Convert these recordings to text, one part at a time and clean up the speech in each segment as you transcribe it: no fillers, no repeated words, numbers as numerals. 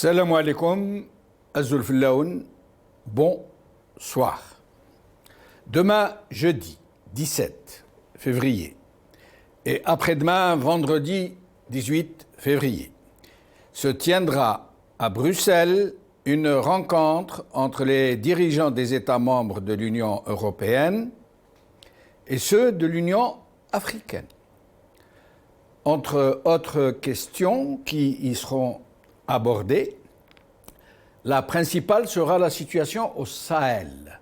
Salam alaikum, Azul Fillaoun, bonsoir. Demain, jeudi 17 février, et après-demain, vendredi 18 février, se tiendra à Bruxelles une rencontre entre les dirigeants des États membres de l'Union européenne et ceux de l'Union africaine. Entre autres questions qui y seront abordées, la principale sera la situation au Sahel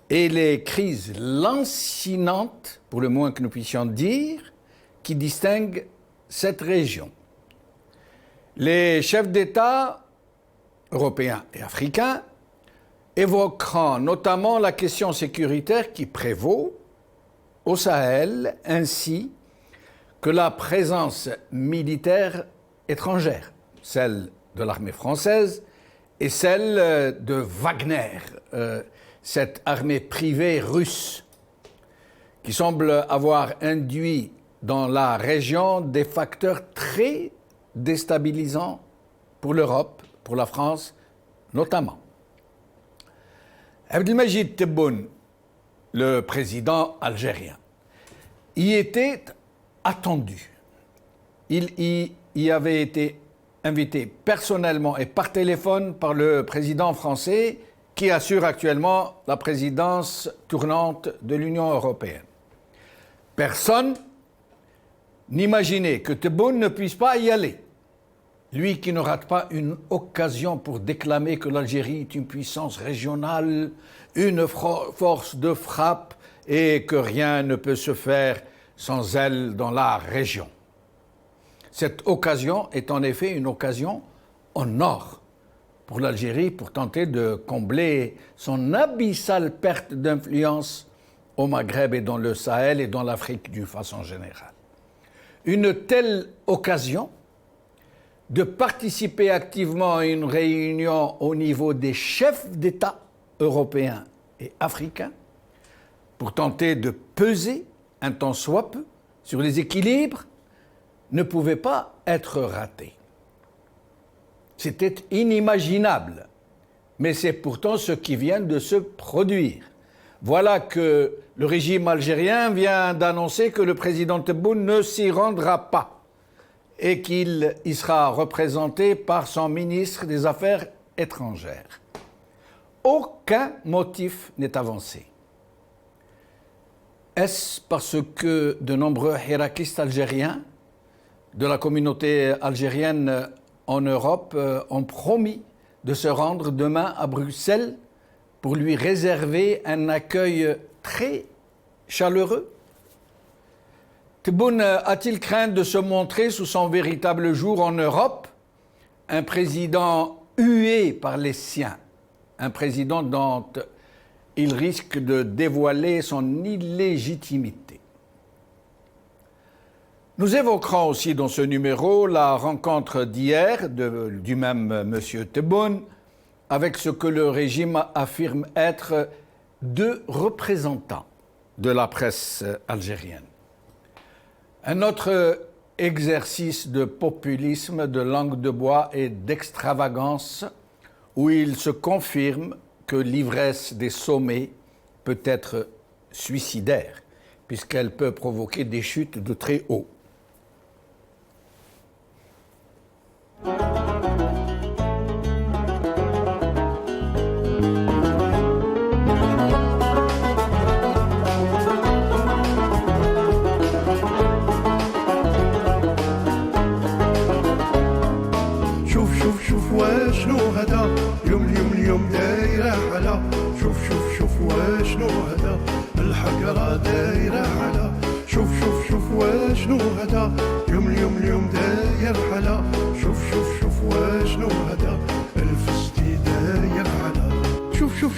et les crises lancinantes, pour le moins que nous puissions dire, qui distinguent cette région. Les chefs d'État européens et africains évoqueront notamment la question sécuritaire qui prévaut au Sahel, ainsi que la présence militaire étrangère, celle de l'armée française et celle de Wagner, cette armée privée russe qui semble avoir induit dans la région des facteurs très déstabilisants pour l'Europe, pour la France notamment. Abdelmajid Tebboune, le président algérien, y était attendu. Il y avait été invité personnellement et par téléphone par le président français qui assure actuellement la présidence tournante de l'Union européenne. Personne n'imaginait que Tebboune ne puisse pas y aller. Lui qui ne rate pas une occasion pour déclamer que l'Algérie est une puissance régionale, une force de frappe et que rien ne peut se faire sans elle dans la région. Cette occasion est en effet une occasion en or pour l'Algérie pour tenter de combler son abyssale perte d'influence au Maghreb et dans le Sahel et dans l'Afrique d'une façon générale. Une telle occasion de participer activement à une réunion au niveau des chefs d'État européens et africains pour tenter de peser un tant soit peu sur les équilibres ne pouvait pas être ratée. C'était inimaginable, mais c'est pourtant ce qui vient de se produire. Voilà que le régime algérien vient d'annoncer que le président Tebboune ne s'y rendra pas et qu'il y sera représenté par son ministre des Affaires étrangères. Aucun motif n'est avancé. Est-ce parce que de nombreux hirakistes algériens de la communauté algérienne en Europe ont promis de se rendre demain à Bruxelles pour lui réserver un accueil très chaleureux? Tebboune a-t-il craint de se montrer sous son véritable jour en Europe, un président hué par les siens, un président dont il risque de dévoiler son illégitimité? Nous évoquerons aussi dans ce numéro la rencontre d'hier du même M. Tebboune avec ce que le régime affirme être deux représentants de la presse algérienne. Un autre exercice de populisme, de langue de bois et d'extravagance où il se confirme que l'ivresse des sommets peut être suicidaire puisqu'elle peut provoquer des chutes de très haut.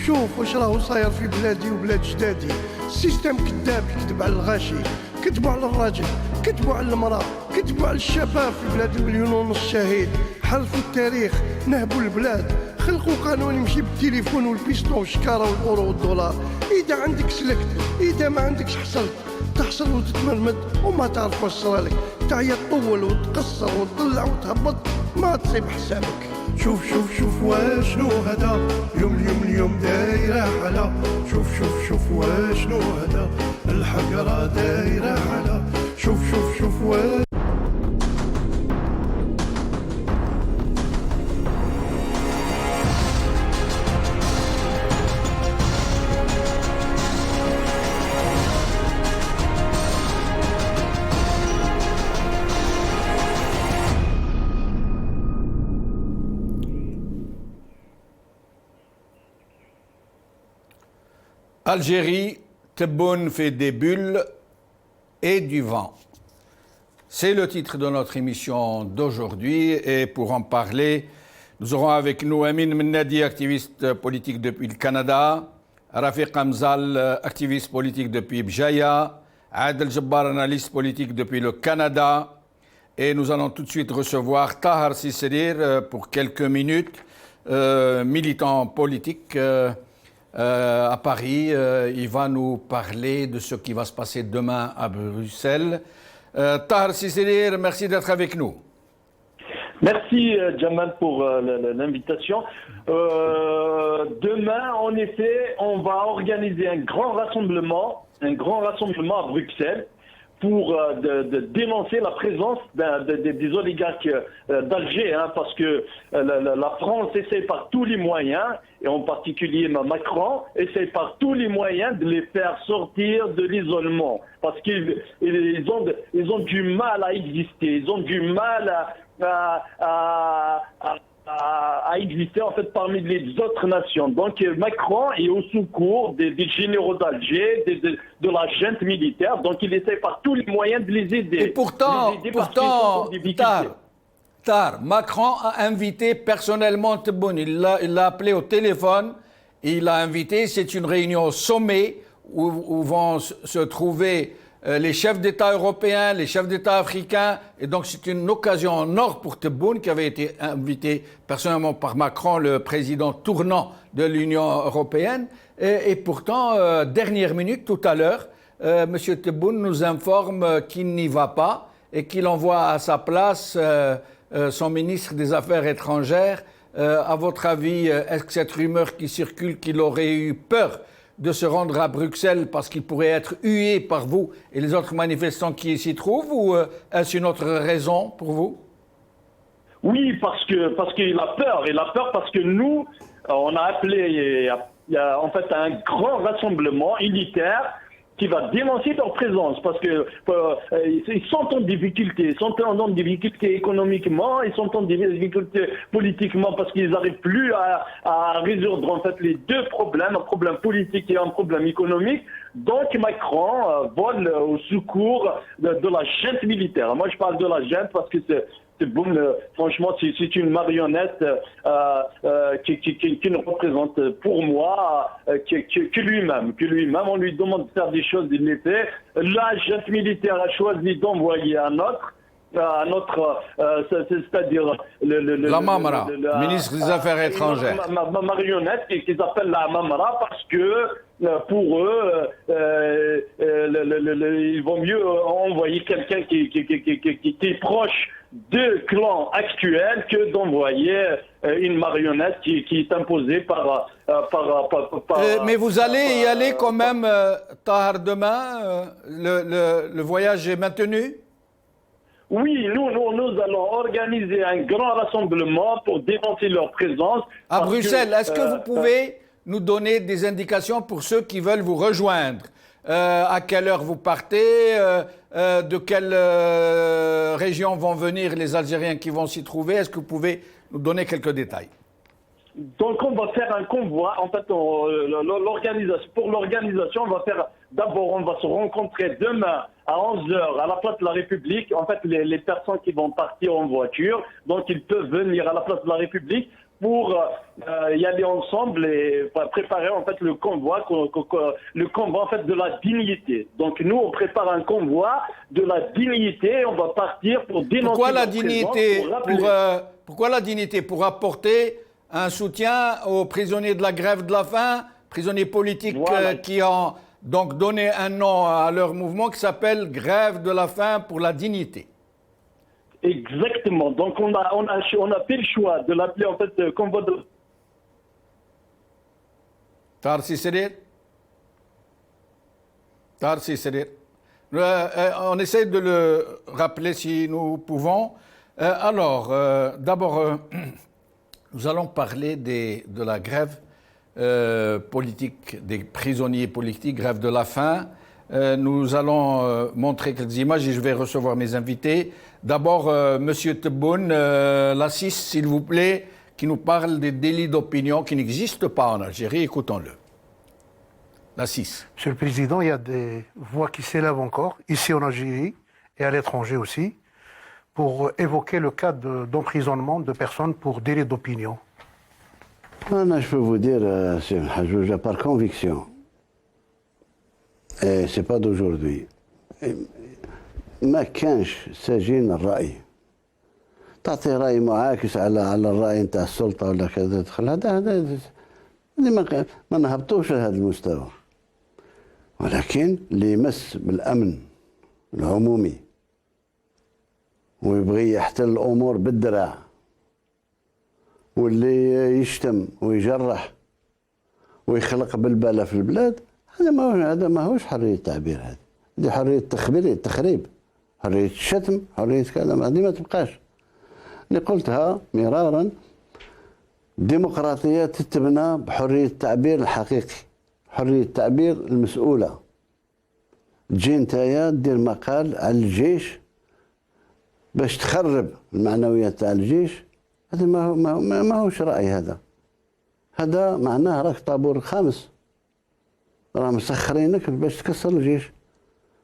شوف واش راهو صاير في بلادي وبلاد جدادي. السيستم كذاب، كذب على الغاشي، كذبوا على الراجل، كذبوا على المراه، كذبوا على الشباب في بلاد المليون ونص شهيد. حرفوا التاريخ، نهبوا البلاد، خلقوا قانون يمشي بالتليفون والبيستون والشكاره والاورو والدولار. اذا عندك سلكت، اذا ما عندكش حصلت، تحصل وتتمرمد وما تعرف واش صرالك. تعيا تطول وتقصر وتطلع وتهبط، ما تصيب حسابك. شوف شوف شوف واشنو هذا اليوم اليوم اليوم دايرة حلا شوف شوف شوف واشنو هذا الحقرة دايرة حلا شوف شوف شوف Algérie, Tebboune fait des bulles et du vent. C'est le titre de notre émission d'aujourd'hui et pour en parler, nous aurons avec nous Amin Mennadi, activiste politique depuis le Canada, Rafiq Hamzal, activiste politique depuis Bjaya, Adel Jabbar, analyste politique depuis le Canada, et nous allons tout de suite recevoir Tahar Sisserir pour quelques minutes, militant politique à Paris. Il va nous parler de ce qui va se passer demain à Bruxelles. Tahar Sisserir, merci d'être avec nous. Merci Jamal pour l'invitation. Demain, en effet, on va organiser un grand rassemblement à Bruxelles pour dénoncer la présence des oligarques d'Alger, parce que la France essaie par tous les moyens, et en particulier Macron, essaie par tous les moyens de les faire sortir de l'isolement, parce qu'ils ont du mal à exister, ils ont du mal à exister en fait parmi les autres nations. Donc Macron est au secours des généraux d'Alger, de la junte militaire, donc il essaie par tous les moyens de les aider. Et pourtant, Macron a invité personnellement Tebboune, il l'a appelé au téléphone, il l'a invité, c'est une réunion au sommet où vont se trouver les chefs d'État européens, les chefs d'État africains, et donc c'est une occasion en or pour Tebboune, qui avait été invité personnellement par Macron, le président tournant de l'Union européenne, et pourtant, dernière minute, tout à l'heure, M. Tebboune nous informe qu'il n'y va pas et qu'il envoie à sa place son ministre des Affaires étrangères. À votre avis, est-ce que cette rumeur qui circule qu'il aurait eu peur de se rendre à Bruxelles parce qu'il pourrait être hué par vous et les autres manifestants qui s'y trouvent, ou est-ce une autre raison pour vous? Oui, parce qu'il a peur. Il a peur parce que nous, on a appelé en fait un grand rassemblement unitaire qui va dénoncer leur présence, parce que ils sont en difficulté, économiquement, ils sont en difficulté politiquement, parce qu'ils n'arrivent plus à résoudre en fait les deux problèmes, un problème politique et un problème économique. Donc Macron vole au secours de la junte militaire. Moi je parle de la junte parce que franchement, c'est une marionnette qui ne représente pour moi que lui-même. On lui demande de faire des choses, il les fait. La junte militaire a choisi d'envoyer c'est-à-dire la Mamara, ministre des Affaires étrangères. Ma marionnette qui s'appelle la Mamara, parce que pour eux, il vaut mieux envoyer quelqu'un qui est proche de clan actuel que d'envoyer une marionnette qui est imposée par mais vous allez y aller quand même, Tahar, demain? Le voyage est maintenu? Oui, nous allons organiser un grand rassemblement pour dénoncer leur présence. À Bruxelles, est-ce que vous pouvez nous donner des indications pour ceux qui veulent vous rejoindre? À quelle heure vous partez? De quelle région vont venir les Algériens qui vont s'y trouver? Est-ce que vous pouvez nous donner quelques détails? Donc on va faire un convoi. En fait, pour l'organisation, on va se rencontrer demain à 11h à la place de la République. En fait, les personnes qui vont partir en voiture, donc ils peuvent venir à la place de la République pour y aller ensemble et préparer en fait le convoi en fait de la dignité. Donc nous on prépare un convoi de la dignité, on va partir pour dénoncer. Pourquoi la dignité? Pourquoi la dignité? Pour apporter un soutien aux prisonniers de la grève de la faim, prisonniers politiques, voilà, qui ont donc donné un nom à leur mouvement qui s'appelle Grève de la faim pour la dignité. Exactement. Donc on a fait le choix de l'appeler en fait convoi de... Tarsi Serir. Tarsi Serir. On essaie de le rappeler si nous pouvons. D'abord, nous allons parler de la grève politique, des prisonniers politiques, grève de la faim. Nous allons montrer quelques images et je vais recevoir mes invités. D'abord, Monsieur Tebboune, la CIS, s'il vous plaît, qui nous parle des délits d'opinion qui n'existent pas en Algérie. Écoutons-le. La CIS. Monsieur le Président, il y a des voix qui s'élèvent encore, ici en Algérie et à l'étranger aussi, pour évoquer le cas d'emprisonnement de personnes pour délit d'opinion. Je peux vous dire, c'est Hajouja, par conviction, et c'est pas d'aujourd'hui, ما كانش سجين الرأي تعطي رأي معاكس على الرأي نتاع السلطة ولا كذا تدخل هذا ما نهبطوش لهذا المستوى، ولكن اللي يمس بالأمن العمومي ويبغي يحتل الأمور بالدراع واللي يشتم ويجرح ويخلق بلبلة في البلاد، هذا ما هوش حرية تعبير، هذه حرية التخريب، حرية الشتم، حرية كلام، هذه ما تبقاش. اللي قلتها مرارا، الديمقراطية تتبنى بحرية التعبير الحقيقي، حرية التعبير المسؤولة. تجي نتايا دير مقال على الجيش باش تخرب المعنويات تاع الجيش، هذا ما هوش رأي، هذا معناه راك طابور خامس، راه مسخرينك باش تكسر الجيش،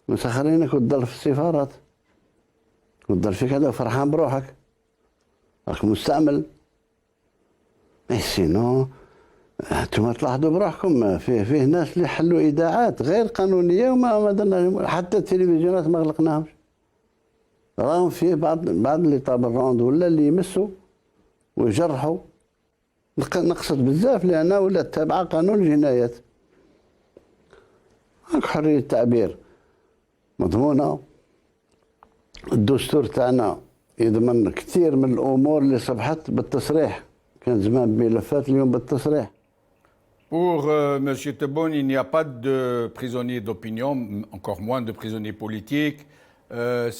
مسخرينك وتضل في السفارات وتضل فيك هذا فرحان بروحك، راك مستعمل. سينو انتم تلاحظوا بروحكم فيه ناس اللي حلوا اذاعات غير قانونيه وما درنا، حتى التلفزيونات ما غلقناهمش، راهم فيه بعض اللي طاب الروند ولا اللي يمسوا ويجرحوا، نقصد بزاف لان ولا تابعه قانون الجنايات. هاك حريه التعبير مضمونه، الدستور تاعنا يضمن كثير من الامور اللي صبحت بالتصريح، كان زمان بملفات اليوم بالتصريح. Pour M. Tebboune, il n'y a pas de prisonniers d'opinion, encore moins de prisonniers politiques.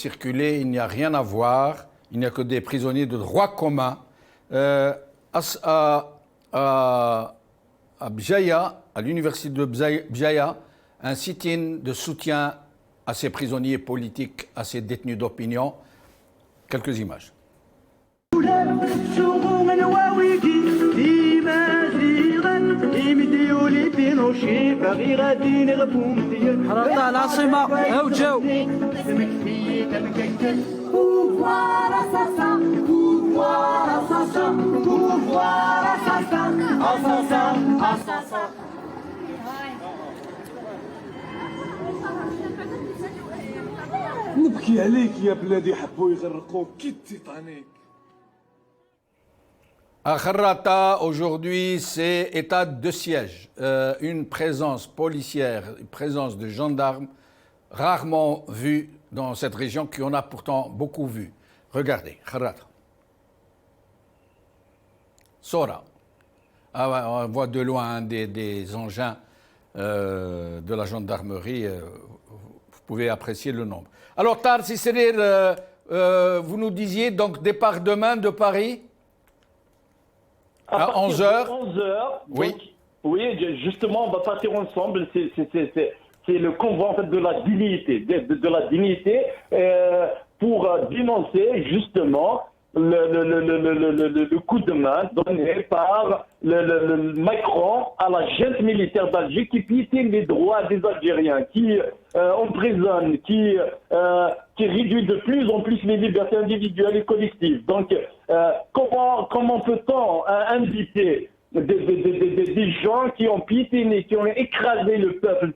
Circuler, il n'y a rien à voir. Il n'y a que des prisonniers de droit commun. À Bjaya, à l'université de Bjaya, un sit-in de soutien à ces prisonniers politiques, à ces détenus d'opinion. Quelques images. حرطة العاصمة أو جو pouvoir assassin, pouvoir assassin, pouvoir assassin, assassin, assassin. نبكي عليك يا بلادي، حبوا يغرقوك كي التيتانيك. À Kharrata, aujourd'hui, c'est état de siège. Une présence policière, une présence de gendarmes rarement vue dans cette région qu'on a pourtant beaucoup vue. Regardez, Kharrata. Sora. On voit de loin des engins de la gendarmerie. Vous pouvez apprécier le nombre. Alors, Tarsi Serir, vous nous disiez donc départ demain de Paris à 11h. 11h. Oui. Oui, justement, on va partir ensemble. C'est le convoi en fait, de la dignité, de la dignité pour dénoncer justement le coup de main donné par le Macron à la junte militaire d'Alger qui piétine les droits des Algériens, qui emprisonne, qui réduit de plus en plus les libertés individuelles et collectives. Donc, comment peut-on inviter des gens qui ont piétiné, qui ont écrasé le peuple,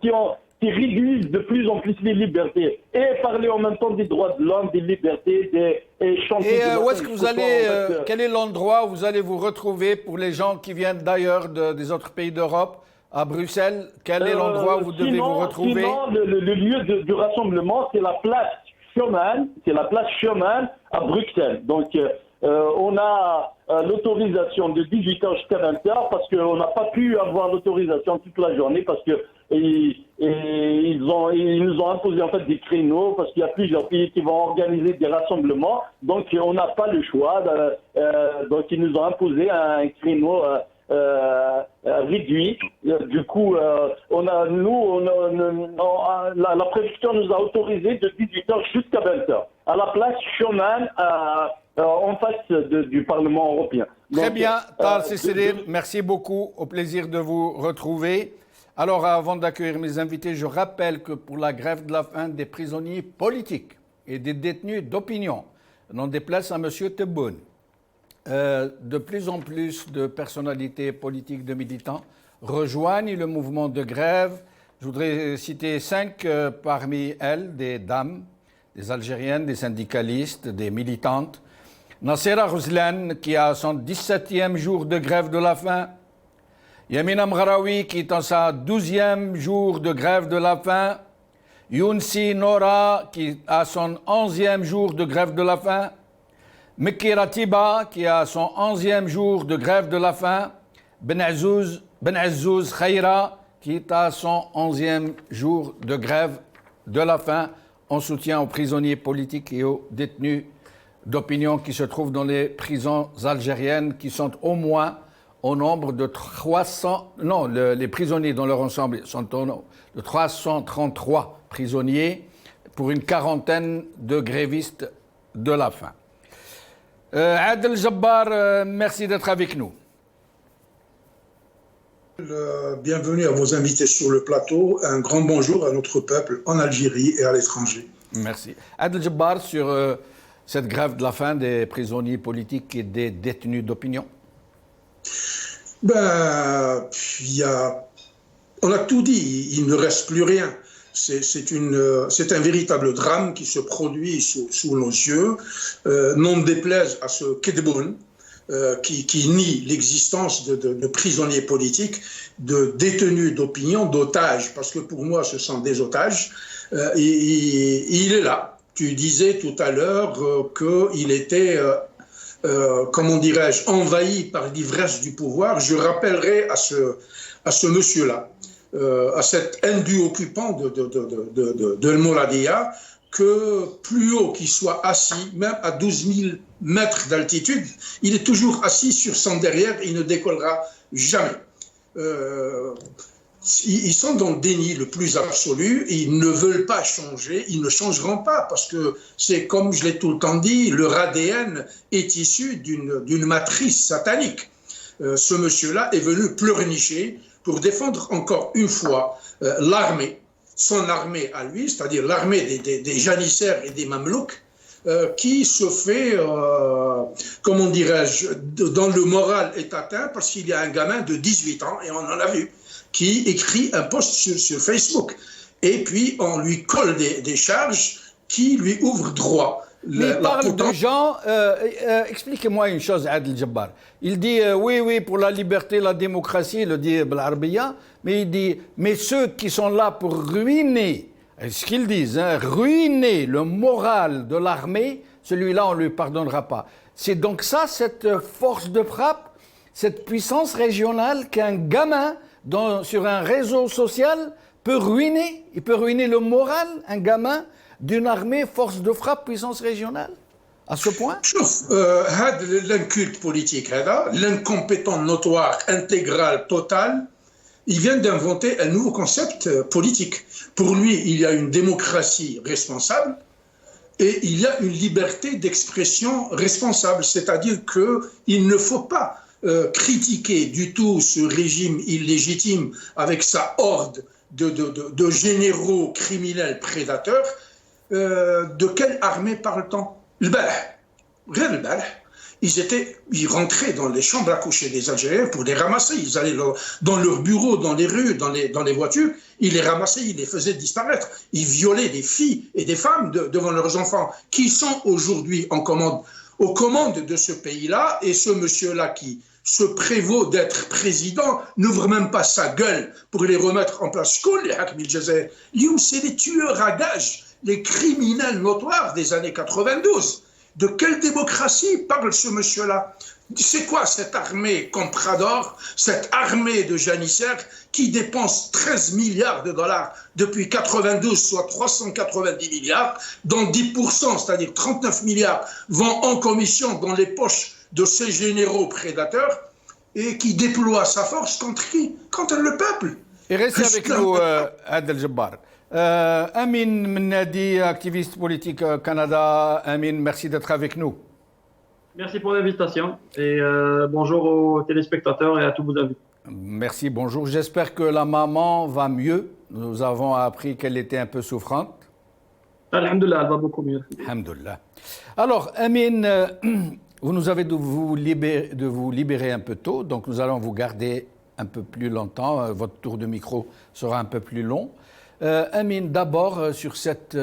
qui réduisent de plus en plus les libertés, et parler en même temps des droits de l'homme, des libertés, et chanter. Et où est-ce que vous allez, quel est l'endroit où vous allez vous retrouver pour les gens qui viennent d'ailleurs, des autres pays d'Europe, à Bruxelles? Quel est l'endroit où vous devez vous retrouver? Sinon, le lieu du rassemblement, c'est la place Schuman, c'est la place Schuman à Bruxelles. Donc, on a l'autorisation de 18h jusqu'à 20h parce qu'on n'a pas pu avoir l'autorisation toute la journée parce que ils nous ont imposé en fait des créneaux parce qu'il y a plusieurs pays qui vont organiser des rassemblements. Donc, on n'a pas le choix. Donc, ils nous ont imposé un créneau réduit. Du coup, la préfecture nous a autorisé de 18h jusqu'à 20h à la place Schuman en face du Parlement européen. Très bien, Tal Cécile, merci beaucoup. Au plaisir de vous retrouver. Alors, avant d'accueillir mes invités, je rappelle que pour la grève de la faim des prisonniers politiques et des détenus d'opinion, n'en déplace à M. Tebboune, de plus en plus de personnalités politiques, de militants, rejoignent le mouvement de grève. Je voudrais citer 5 parmi elles, des dames, des Algériennes, des syndicalistes, des militantes. Nassera Rouzlan, qui a son 17e jour de grève de la faim. Yamina Mgharaoui, qui est en sa 12e jour de grève de la faim. Younsi Nora, qui a son 11e jour de grève de la faim. Mekki Ratiba, qui a son 11e jour de grève de la faim. Ben Azzouz Khaira, qui est à son 11e jour de grève de la faim, en soutien aux prisonniers politiques et aux détenus d'opinion qui se trouvent dans les prisons algériennes, qui sont au moins au nombre de 300... Non, les prisonniers dans leur ensemble sont au nombre de 333 prisonniers pour une quarantaine de grévistes de la faim. Adel Jabbar, merci d'être avec nous. Bienvenue à vos invités sur le plateau. Un grand bonjour à notre peuple en Algérie et à l'étranger. Merci. Adel Jabbar, sur cette grève de la faim des prisonniers politiques et des détenus d'opinion. On a tout dit, il ne reste plus rien. C'est un véritable drame qui se produit sous nos yeux. N'en déplaise à ce Kedboun, qui nie l'existence de prisonniers politiques, de détenus d'opinion, d'otages, parce que pour moi ce sont des otages. Il est là. Tu disais tout à l'heure qu'il était, comment dirais-je, envahi par l'ivresse du pouvoir. Je rappellerai à ce monsieur-là, à cet indu occupant de Mouradia, que plus haut qu'il soit assis, même à 12 000 mètres d'altitude, il est toujours assis sur son derrière, il ne décollera jamais. Ils sont dans le déni le plus absolu, ils ne veulent pas changer, ils ne changeront pas, parce que c'est comme je l'ai tout le temps dit, leur ADN est issu d'une matrice satanique. Ce monsieur-là est venu pleurnicher pour défendre encore une fois l'armée, son armée à lui, c'est-à-dire l'armée des janissaires et des mamelouks, qui se fait, comment dirais-je, dans le moral est atteint parce qu'il y a un gamin de 18 ans, et on en a vu, qui écrit un post sur Facebook. Et puis on lui colle des charges qui lui ouvrent droit. Mais il parle de gens, expliquez-moi une chose, Adel Jabbar. Il dit, oui, pour la liberté, la démocratie, il le dit Blarbiya, mais il dit, mais ceux qui sont là pour ruiner, ce qu'ils disent, ruiner le moral de l'armée, celui-là, on ne lui pardonnera pas. C'est donc ça, cette force de frappe, cette puissance régionale qu'un gamin sur un réseau social peut ruiner. Il peut ruiner le moral, un gamin, d'une armée, force de frappe, puissance régionale, à ce point? L'inculte politique, l'incompétent notoire, intégral, total, il vient d'inventer un nouveau concept politique. Pour lui, il y a une démocratie responsable et il y a une liberté d'expression responsable, c'est-à-dire qu'il ne faut pas critiquer du tout ce régime illégitime avec sa horde de généraux criminels prédateurs. De quelle armée parle-t-on? Ils rentraient dans les chambres à coucher des Algériens pour les ramasser. Ils allaient dans leurs bureaux, dans les rues, dans les voitures. Ils les ramassaient, ils les faisaient disparaître. Ils violaient des filles et des femmes devant leurs enfants qui sont aujourd'hui aux commandes de ce pays-là. Et ce monsieur-là qui se prévaut d'être président n'ouvre même pas sa gueule pour les remettre en place. C'est les tueurs à gages les criminels notoires des années 92. De quelle démocratie parle ce monsieur-là? C'est quoi cette armée Comprador, cette armée de janissaires qui dépense 13 milliards de dollars depuis 92, soit 390 milliards, dont 10%, c'est-à-dire 39 milliards, vont en commission dans les poches de ces généraux prédateurs et qui déploie sa force contre qui? Contre le peuple. Et restez avec nous, Adel Jabbar. Amin Mnadi, activiste politique Canada. Amin, merci d'être avec nous. Merci pour l'invitation et bonjour aux téléspectateurs et à tous vos amis. Merci, bonjour. J'espère que la maman va mieux. Nous avons appris qu'elle était un peu souffrante. Alhamdulillah, elle va beaucoup mieux. Alhamdulillah. Alors, Amin, vous nous avez de vous libérer un peu tôt, donc nous allons vous garder un peu plus longtemps. Votre tour de micro sera un peu plus long. Amin, d'abord sur cette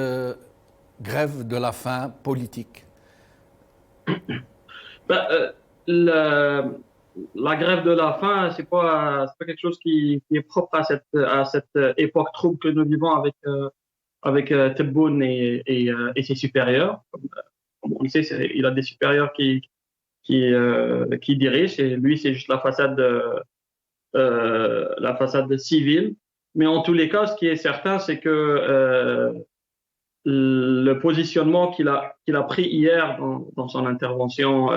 grève de la faim politique. La grève de la faim, c'est pas quelque chose qui est propre à cette époque trouble que nous vivons avec Tebboune et ses supérieurs. Comme on le sait, il a des supérieurs qui dirigent, et lui c'est juste la façade civile. Mais en tous les cas, ce qui est certain, c'est que le positionnement qu'il a pris hier dans son intervention,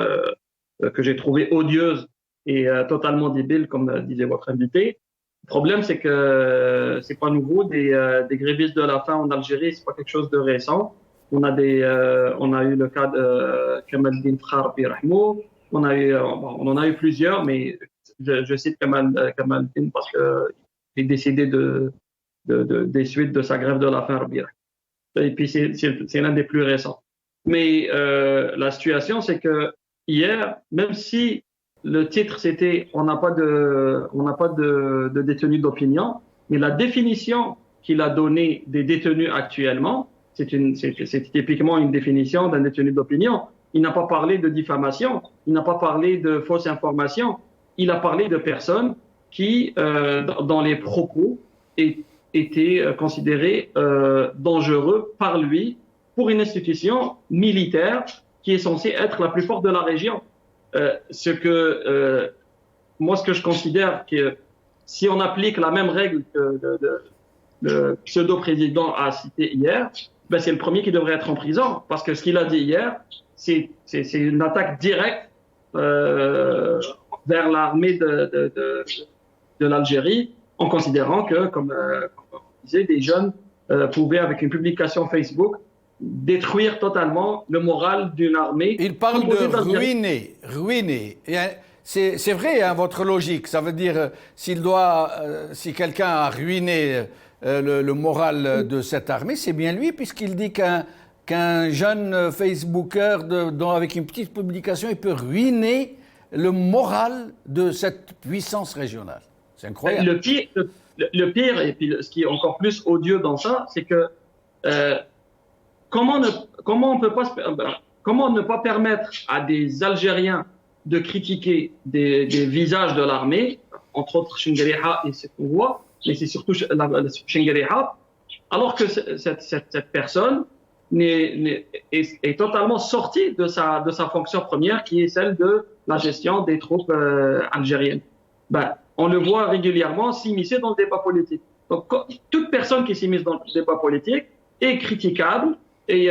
que j'ai trouvé odieuse et totalement débile, comme disait votre invité. Le problème, c'est que c'est pas nouveau. Des grévistes de la faim en Algérie, c'est pas quelque chose de récent. On a eu le cas de Kamal Din Kharbi Rahmou. On en a eu plusieurs, mais je cite Kamal Din parce que il est décédé des suites de sa grève de la faim. Et puis c'est l'un des plus récents. Mais la situation, c'est que hier, même si le titre c'était on n'a pas de détenus d'opinion, mais la définition qu'il a donnée des détenus actuellement, c'est typiquement une définition d'un détenu d'opinion. Il n'a pas parlé de diffamation, il n'a pas parlé de fausse information, il a parlé de personnes qui, dans les propos, étaient considérés dangereux par lui pour une institution militaire qui est censée être la plus forte de la région. Ce que je considère que si on applique la même règle que le pseudo-président a cité hier, ben c'est le premier qui devrait être en prison, parce que ce qu'il a dit hier, c'est une attaque directe vers l'armée de l'Algérie, en considérant que, comme on disait, des jeunes pouvaient, avec une publication Facebook, détruire totalement le moral d'une armée. Il parle de ruiner. C'est vrai, hein, votre logique. Ça veut dire, si quelqu'un a ruiné le moral de cette armée, c'est bien lui, puisqu'il dit qu'un jeune Facebooker avec une petite publication, il peut ruiner le moral de cette puissance régionale. C'est incroyable. Le pire, et puis ce qui est encore plus odieux dans ça, c'est que comment ne pas permettre à des Algériens de critiquer des visages de l'armée, entre autres Chengueriha et ce qu'on voit, mais c'est surtout Chengueriha, alors que cette personne est totalement sortie de sa fonction première, qui est celle de la gestion des troupes algériennes. On le voit régulièrement s'immiscer dans le débat politique. Donc, toute personne qui s'immisce dans le débat politique est critiquable et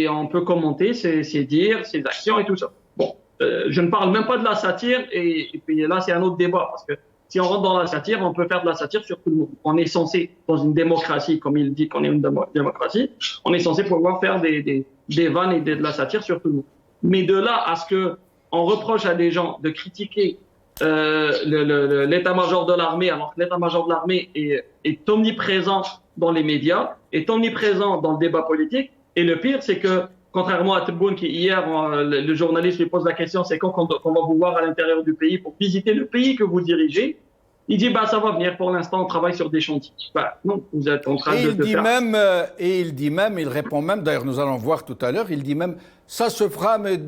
on peut commenter ses dires, ses actions et tout ça. Bon, je ne parle même pas de la satire et puis là, c'est un autre débat, parce que si on rentre dans la satire, on peut faire de la satire sur tout le monde. On est censé, dans une démocratie, comme il dit qu'on est une démocratie, on est censé pouvoir faire des vannes et de la satire sur tout le monde. Mais de là à ce que on reproche à des gens de critiquer l'état-major de l'armée, alors que l'état-major de l'armée est omniprésent dans les médias, est omniprésent dans le débat politique. Et le pire, c'est que, contrairement à Tebboune, qui hier, le journaliste lui pose la question, c'est quand on va vous voir à l'intérieur du pays pour visiter le pays que vous dirigez, il dit, ça va venir, pour l'instant, on travaille sur des chantiers. Non, vous êtes en train de faire... il répond même, d'ailleurs, nous allons voir tout à l'heure, il dit même, ça se fera, mais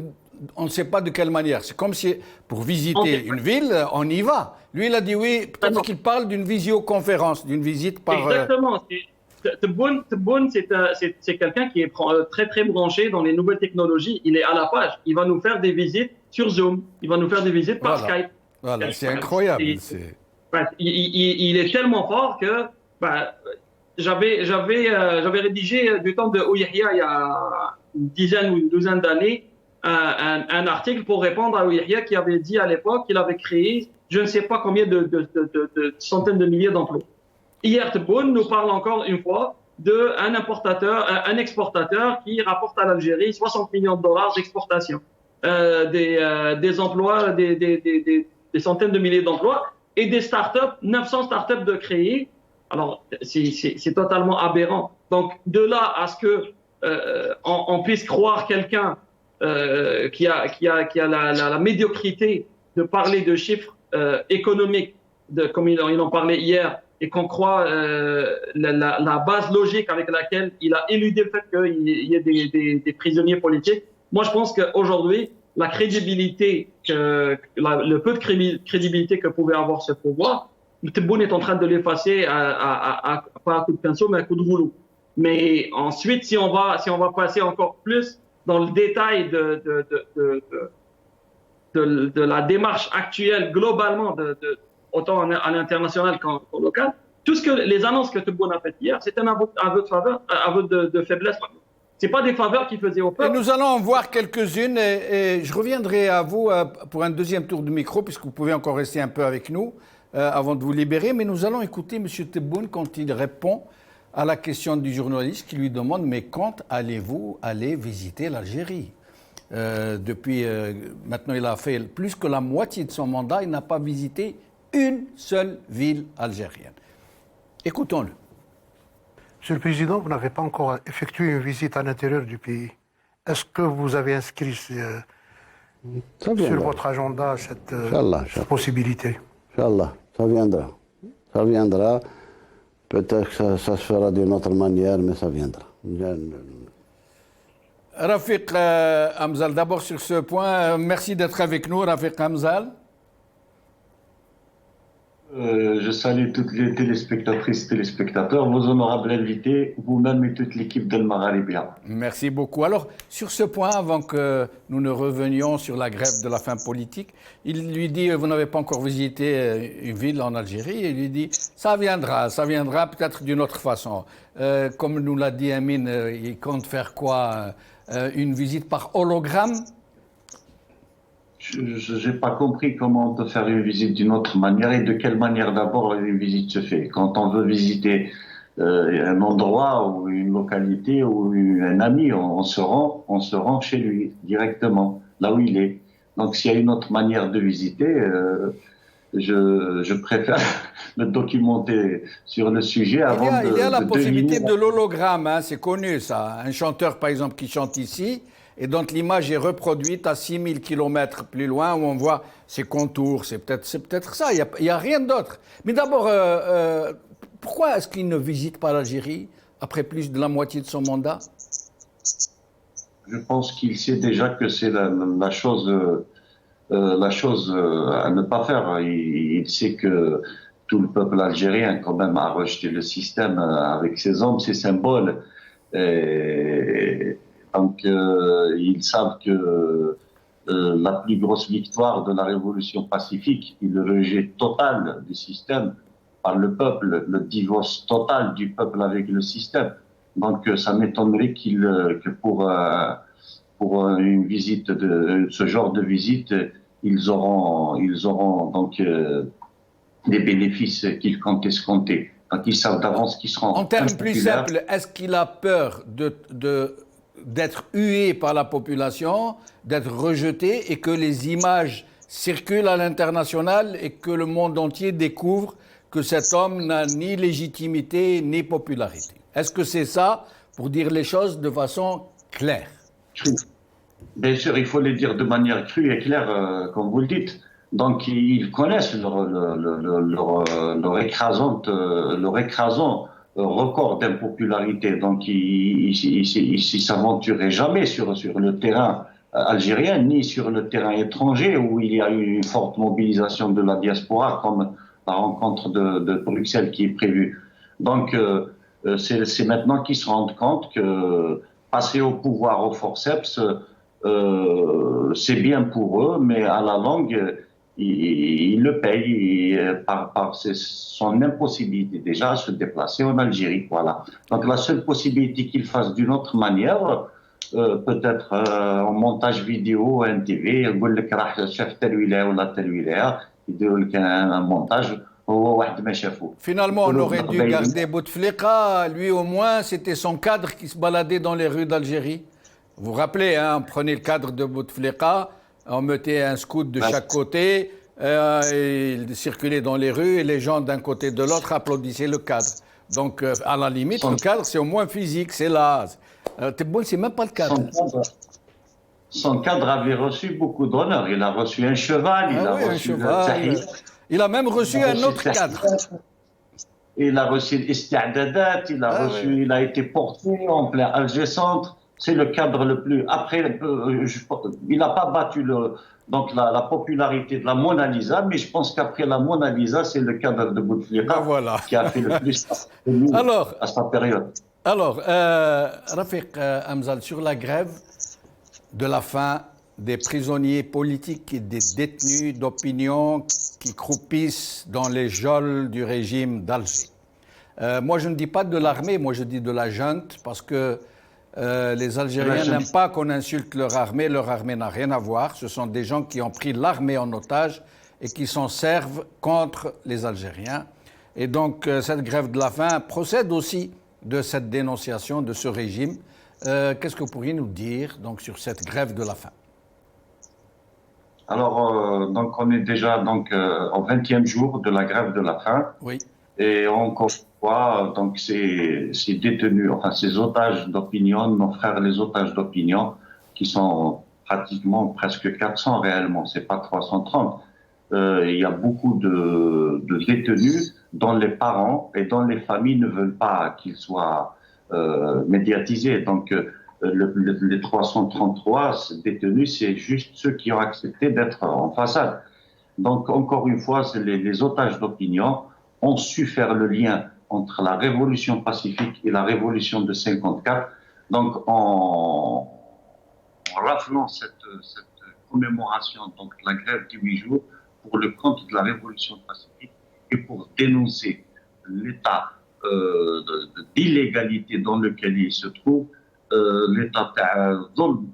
on ne sait pas de quelle manière. C'est comme si, pour visiter une ville, on y va. Lui, il a dit oui, peut-être qu'il parle d'une visioconférence, d'une visite par... Exactement. Tebboune, c'est quelqu'un qui est très très branché dans les nouvelles technologies. Il est à la page. Il va nous faire des visites sur Zoom. Il va nous faire des visites par Skype. Voilà, c'est incroyable. Il est tellement fort que j'avais rédigé du temps de Ouihia il y a une dizaine ou une douzaine d'années un article pour répondre à Ouihia qui avait dit à l'époque qu'il avait créé je ne sais pas combien de centaines de milliers d'emplois. Hier, Tebboune nous parle encore une fois d'un un exportateur qui rapporte à l'Algérie 60 millions de dollars d'exportation, des emplois, des centaines de milliers d'emplois et des startups, 900 startups de créer. Alors, c'est totalement aberrant. Donc, de là à ce que on puisse croire quelqu'un qui a la médiocrité de parler de chiffres économiques, comme il en parlait hier, et qu'on croit la base logique avec laquelle il a éludé le fait qu'il y ait des prisonniers politiques. Moi, je pense qu'aujourd'hui, la crédibilité, le peu de crédibilité que pouvait avoir ce pouvoir, Tebboune est en train de l'effacer pas à coup de pinceau, mais à coup de rouleau. Mais ensuite, si on va passer encore plus dans le détail de la démarche actuelle globalement, autant à l'international qu'au local, tout ce que les annonces que Tebboune a faites hier, c'est un aveu de faveur, aveu de faiblesse. C'est pas des faveurs qu'il faisait au peuple. Et nous allons en voir quelques-unes et je reviendrai à vous pour un deuxième tour de micro, puisque vous pouvez encore rester un peu avec nous avant de vous libérer. Mais nous allons écouter M. Tebboune quand il répond à la question du journaliste qui lui demande « Mais quand allez-vous aller visiter l'Algérie ?» Depuis maintenant, il a fait plus que la moitié de son mandat, il n'a pas visité une seule ville algérienne. Écoutons-le. Monsieur le Président, vous n'avez pas encore effectué une visite à l'intérieur du pays. Est-ce que vous avez inscrit sur votre agenda cette possibilité? Inch'Allah, ça viendra. Ça viendra. Peut-être que ça se fera d'une autre manière, mais ça viendra. Rafiq Hamzal, d'abord sur ce point, merci d'être avec nous, Rafiq Hamzal. Je salue toutes les téléspectatrices et téléspectateurs, vos honorables invités, vous-même et toute l'équipe d'El Magharibia. Merci beaucoup. Alors, sur ce point, avant que nous ne revenions sur la grève de la faim politique, il lui dit, vous n'avez pas encore visité une ville en Algérie, et il lui dit, ça viendra peut-être d'une autre façon. Comme nous l'a dit Amine, il compte faire quoi? Une visite par hologramme? Je n'ai pas compris comment on peut faire une visite d'une autre manière et de quelle manière d'abord une visite se fait. Quand on veut visiter un endroit ou une localité ou un ami, on se rend chez lui directement, là où il est. Donc s'il y a une autre manière de visiter, je préfère me documenter sur le sujet avant de Il y a la possibilité de l'hologramme, hein, c'est connu ça. Un chanteur par exemple qui chante ici, et donc l'image est reproduite à 6000 km plus loin où on voit ses contours. C'est peut-être ça, il n'y a rien d'autre. Mais d'abord, pourquoi est-ce qu'il ne visite pas l'Algérie après plus de la moitié de son mandat? Je pense qu'il sait déjà que c'est la chose à ne pas faire. Il sait que tout le peuple algérien quand même a rejeté le système avec ses hommes, ses symboles. Donc, ils savent que la plus grosse victoire de la révolution pacifique est le rejet total du système par le peuple, le divorce total du peuple avec le système. Donc, ça m'étonnerait que pour une visite ce genre de visite, ils auront donc des bénéfices qu'ils comptent escompter. Donc, ils savent d'avance qu'ils seront. En termes plus simples, est-ce qu'il a peur d'être hué par la population, d'être rejeté et que les images circulent à l'international et que le monde entier découvre que cet homme n'a ni légitimité ni popularité? Est-ce que c'est ça, pour dire les choses de façon claire? Bien sûr, il faut les dire de manière crue et claire, comme vous le dites. Donc, ils connaissent leur écrasant record d'impopularité. Donc, ils s'aventuraient jamais sur le terrain algérien, ni sur le terrain étranger, où il y a eu une forte mobilisation de la diaspora, comme la rencontre de Bruxelles qui est prévue. Donc, C'est maintenant qu'ils se rendent compte que passer au pouvoir au forceps, c'est bien pour eux, mais à la longue, ils le payent par son impossibilité déjà à se déplacer en Algérie. Voilà. Donc la seule possibilité qu'ils fassent d'une autre manière, peut-être en montage vidéo, NTV, un montage. Finalement, on aurait dû garder Bouteflika. Lui, au moins, c'était son cadre qui se baladait dans les rues d'Algérie. Vous vous rappelez, hein, on prenait le cadre de Bouteflika, on mettait un scout de chaque côté, il circulait dans les rues et les gens d'un côté de l'autre applaudissaient le cadre. Donc, à la limite, le cadre, c'est au moins physique, c'est là. Tebboune, c'est même pas le cadre. Son cadre avait reçu beaucoup d'honneur. Il a reçu un cheval, il a reçu un cheval. Il a même reçu un autre cadre. Il a reçu l'Isti'adadat, il a été porté en plein Alger Centre. C'est le cadre le plus. Après, il n'a pas battu donc la popularité de la Mona Lisa, mais je pense qu'après la Mona Lisa, c'est le cadre de Bouteflika qui a fait le plus à sa période. Alors, Rafiq Hamzal, sur la grève de la faim des prisonniers politiques et des détenus d'opinion qui croupissent dans les geôles du régime d'Alger. Moi, je ne dis pas de l'armée, moi je dis de la junte, parce que les Algériens n'aiment pas qu'on insulte leur armée n'a rien à voir. Ce sont des gens qui ont pris l'armée en otage et qui s'en servent contre les Algériens. Et donc, cette grève de la faim procède aussi de cette dénonciation de ce régime. Qu'est-ce que vous pourriez nous dire donc, sur cette grève de la faim? Alors, donc on est déjà donc, au 20e jour de la grève de la faim. Oui. Et encore une fois, donc ces détenus, enfin ces otages d'opinion, nos frères les otages d'opinion, qui sont pratiquement presque 400 réellement, c'est pas 330. Il y a beaucoup de détenus dont les parents et dont les familles ne veulent pas qu'ils soient médiatisés. Donc les 333 détenus, c'est juste ceux qui ont accepté d'être en façade. Donc encore une fois, les otages d'opinion ont su faire le lien entre la révolution pacifique et la révolution de 54. Donc, en rappelant cette commémoration, donc la grève du 8 jours, pour le compte de la révolution pacifique et pour dénoncer l'état d'illégalité dans lequel ils se trouvent, l'état d'homme,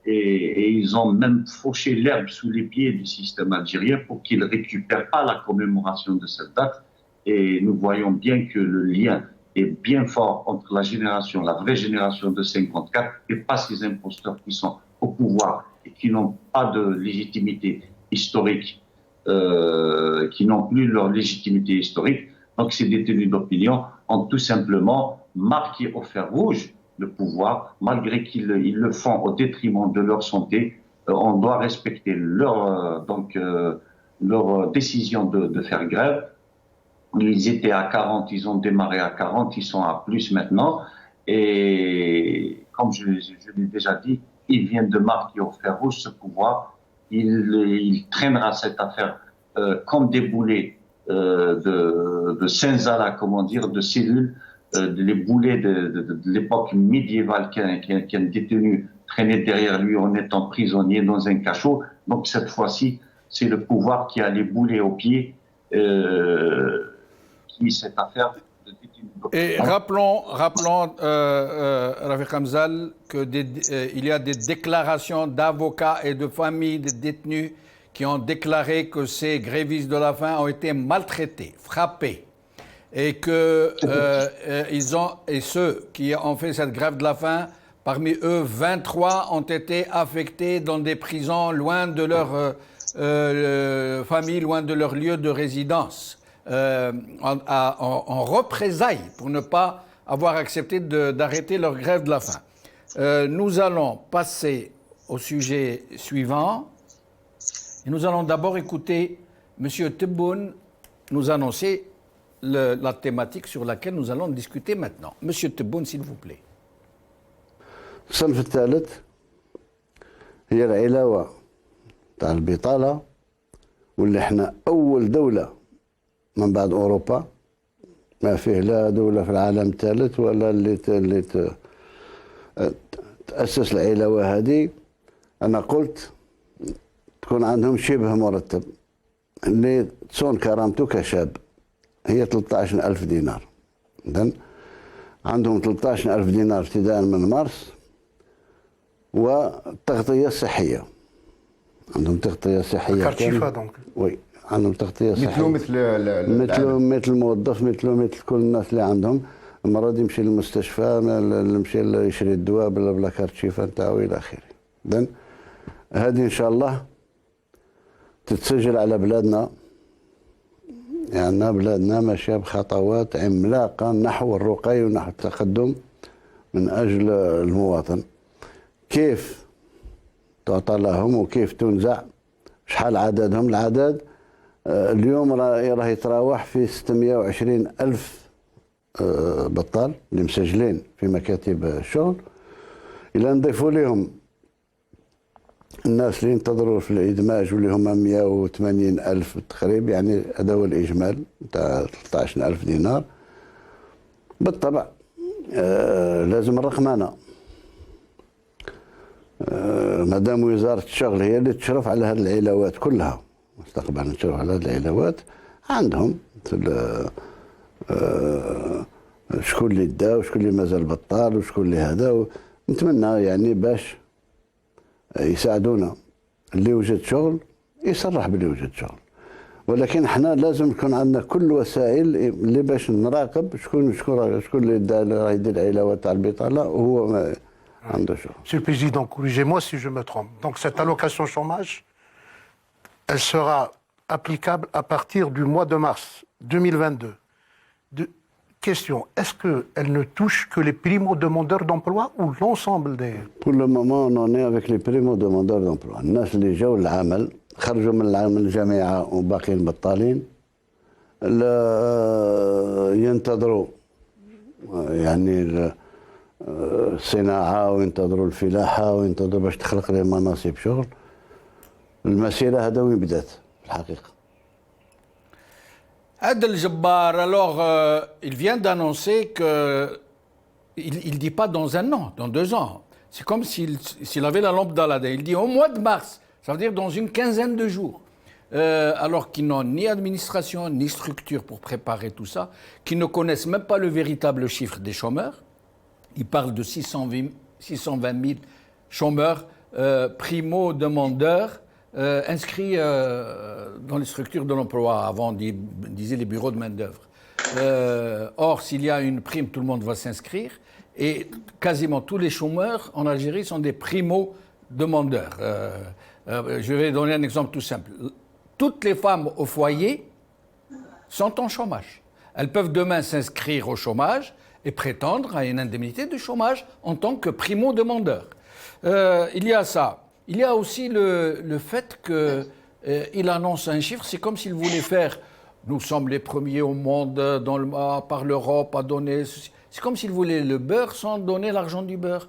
et ils ont même fauché l'herbe sous les pieds du système algérien pour qu'il ne récupère pas la commémoration de cette date. Et nous voyons bien que le lien est bien fort entre la génération, la vraie génération de 54, et pas ces imposteurs qui sont au pouvoir et qui n'ont pas de légitimité historique, qui n'ont plus leur légitimité historique. Donc ces détenus d'opinion ont tout simplement marqué au fer rouge le pouvoir, malgré qu'ils le font au détriment de leur santé. On doit respecter leur décision de faire grève. Ils étaient à 40, ils ont démarré à 40, ils sont à plus maintenant. Et comme je l'ai déjà dit, ils viennent de marquer au fer rouge ce pouvoir. Il traînera cette affaire comme des boulets de Senzala, comment dire, de cellules, les boulets de l'époque médiévale qu'un détenu traînait derrière lui en étant prisonnier dans un cachot. Donc cette fois-ci, c'est le pouvoir qui a les boulets aux pieds. Cette affaire de détenus. Et rappelons Rafiq Hamzal, qu'il y a des déclarations d'avocats et de familles des détenus qui ont déclaré que ces grévistes de la faim ont été maltraités, frappés, et que et ceux qui ont fait cette grève de la faim, parmi eux, 23 ont été affectés dans des prisons loin de leur famille, loin de leur lieu de résidence. En représailles pour ne pas avoir accepté d'arrêter leur grève de la faim. Nous allons passer au sujet suivant et nous allons d'abord écouter M. Tebboune nous annoncer la thématique sur laquelle nous allons discuter maintenant. M. Tebboune, s'il vous plaît. الصنف الثالث هي العلاوة تاع البطالة واللي احنا أول دولة من بعد أوروبا ما فيه لا دولة في العالم الثالث ولا اللي تأسس العلاوة هذه. أنا قلت تكون عندهم شبه مرتب اللي تصون كرامته كشاب، هي 13,000 دينار. إذن عندهم 13,000 دينار ابتداء من مارس، والتغطية الصحية عندهم تغطية صحية كارتشيفا دونك. وي عندهم تغطية صحية مثل موظف مثل كل الناس اللي عندهم. المرض يمشي للمستشفى، يمشي يشري الدواء بلا كارتشيفا نتاعو إلى آخره. إذن هذه إن شاء الله تتسجل على بلادنا، يعني بلادنا ماشية بخطوات عملاقة نحو الرقي ونحو التقدم من أجل المواطن. كيف تعطى لهم وكيف تنزع، شحال عددهم؟ العدد اليوم راه يتراوح في 620,000 بطال اللي مسجلين في مكاتب الشغل. إلا نضيفوا لهم الناس اللي ينتظروا في الإدماج واللي هم 180,000 تقريبا، يعني هذا هو الإجمال تاع 13,000 دينار. بالطبع لازم الرقمنة. مادام وزارة الشغل هي اللي تشرف على هذه العلاوات كلها، مستقبلا تشرف على هذه العلاوات، عندهم شكون اللي دا وشكون اللي مازال بطال وشكون اللي هذا. نتمنى يعني باش يساعدونا، اللي وجد شغل يصرح باللي وجد شغل، ولكن احنا لازم يكون عندنا كل وسائل اللي باش نراقب شكون اللي راه يدير العلاوات تاع البطاله وهو ما عنده شغل. Monsieur le Président, corrigez-moi si je me trompe. Donc cette allocation chômage, elle sera applicable à partir du mois de mars 2022. Question, est-ce qu'elle ne touche que les primo-demandeurs d'emploi ou l'ensemble des... Pour le moment, on en est avec les primo-demandeurs d'emploi. الناس اللي جاوا للعمل خرجوا من الجامعة وباقيين بطالين، ينتظروا يعني الصناعة وينتظروا الفلاحة وينتظروا باش تخلق لهم مناصب شغل. المسيرة هذا وين بدات الحقيقة. Adel Jabbar, alors, il vient d'annoncer qu'il ne dit pas dans un an, dans 2 ans. C'est comme s'il avait la lampe d'Aladin. Il dit au mois de mars, ça veut dire dans une quinzaine de jours. Alors qu'ils n'ont ni administration, ni structure pour préparer tout ça, qu'ils ne connaissent même pas le véritable chiffre des chômeurs. Il parle de 620 000 chômeurs primo-demandeurs inscrits dans les structures de l'emploi. Avant, on disait les bureaux de main-d'œuvre. Or, s'il y a une prime, tout le monde va s'inscrire. Et quasiment tous les chômeurs en Algérie sont des primo-demandeurs. Je vais donner un exemple tout simple. Toutes les femmes au foyer sont en chômage. Elles peuvent demain s'inscrire au chômage et prétendre à une indemnité de chômage en tant que primo-demandeur. Il y a ça. Il y a aussi le fait qu'il annonce un chiffre, c'est comme s'il voulait faire « nous sommes les premiers au monde par l'Europe à donner ». C'est comme s'il voulait le beurre sans donner l'argent du beurre.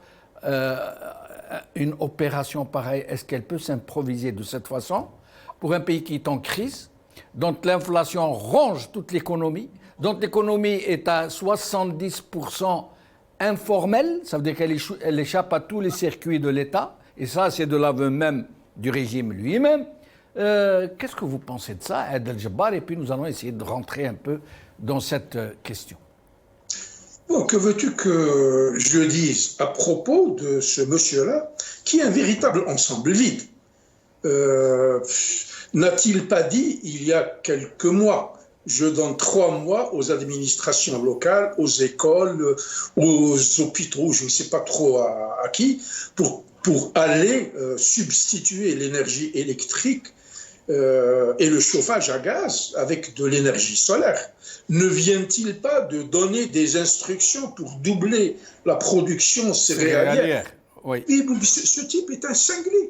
Une opération pareille, est-ce qu'elle peut s'improviser de cette façon pour un pays qui est en crise, dont l'inflation ronge toute l'économie, dont l'économie est à 70% informelle, ça veut dire qu'elle échappe à tous les circuits de l'État, et ça c'est de l'aveu même du régime lui-même. Qu'est-ce que vous pensez de ça, Adel Jabbar? Et puis nous allons essayer de rentrer un peu dans cette question. Bon, que veux-tu que je dise à propos de ce monsieur-là, qui est un véritable ensemble vide? N'a-t-il pas dit, il y a quelques mois, je donne 3 mois aux administrations locales, aux écoles, aux hôpitaux, je ne sais pas trop à qui, pour aller substituer l'énergie électrique et le chauffage à gaz avec de l'énergie solaire. Ne vient-il pas de donner des instructions pour doubler la production céréalière? Oui. Et ce type est un cinglé.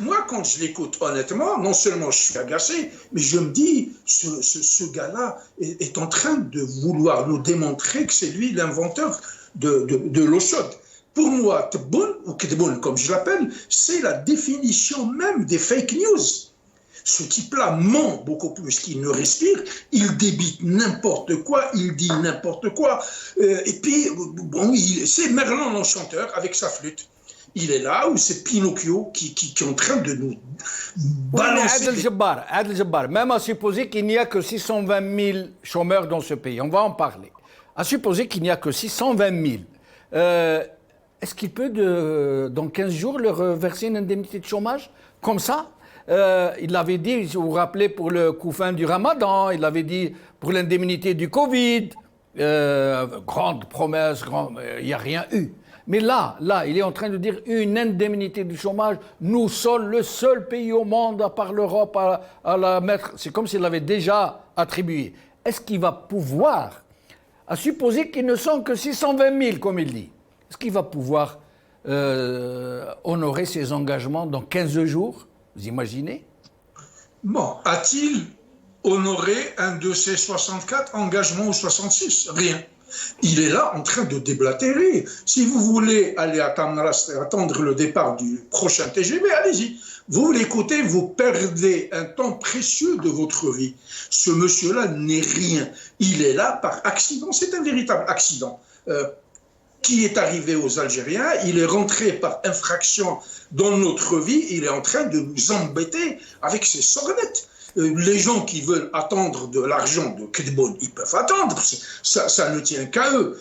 Moi, quand je l'écoute honnêtement, non seulement je suis agacé, mais je me dis, ce gars-là est en train de vouloir nous démontrer que c'est lui l'inventeur de l'eau chaude. Pour moi, Tebboune, ou Kedboune, comme je l'appelle, c'est la définition même des fake news. Ce type-là ment beaucoup plus qu'il ne respire, il débite n'importe quoi, il dit n'importe quoi. Et puis, bon, c'est Merlin l'Enchanteur avec sa flûte. Il est là, ou c'est Pinocchio qui est en train de nous balancer. Adel Jabbar, même à supposer qu'il n'y a que 620 000 chômeurs dans ce pays, on va en parler. À supposer qu'il n'y a que 620 000, est-ce qu'il peut, dans 15 jours, leur verser une indemnité de chômage comme ça? Il l'avait dit, si vous vous rappelez, pour le coup fin du Ramadan, il l'avait dit pour l'indemnité du Covid. Grande promesse, il n'y a rien eu. Mais là, il est en train de dire une indemnité du chômage. Nous sommes le seul pays au monde, à part l'Europe, à la mettre. C'est comme s'il l'avait déjà attribué. Est-ce qu'il va pouvoir, à supposer qu'ils ne sont que 620 000, comme il dit, est-ce qu'il va pouvoir honorer ses engagements dans 15 jours? Vous imaginez? Bon, a-t-il honoré un de ses 64 engagements ou 66? Rien. Il est là en train de déblatérer. Si vous voulez aller à Tamrast et attendre le départ du prochain TGV, allez-y. Vous l'écoutez, vous perdez un temps précieux de votre vie. Ce monsieur-là n'est rien. Il est là par accident. C'est un véritable accident. Qui est arrivé aux Algériens, il est rentré par infraction dans notre vie, il est en train de nous embêter avec ses sornettes. Les gens qui veulent attendre de l'argent de Kedbon, ils peuvent attendre, ça ne tient qu'à eux.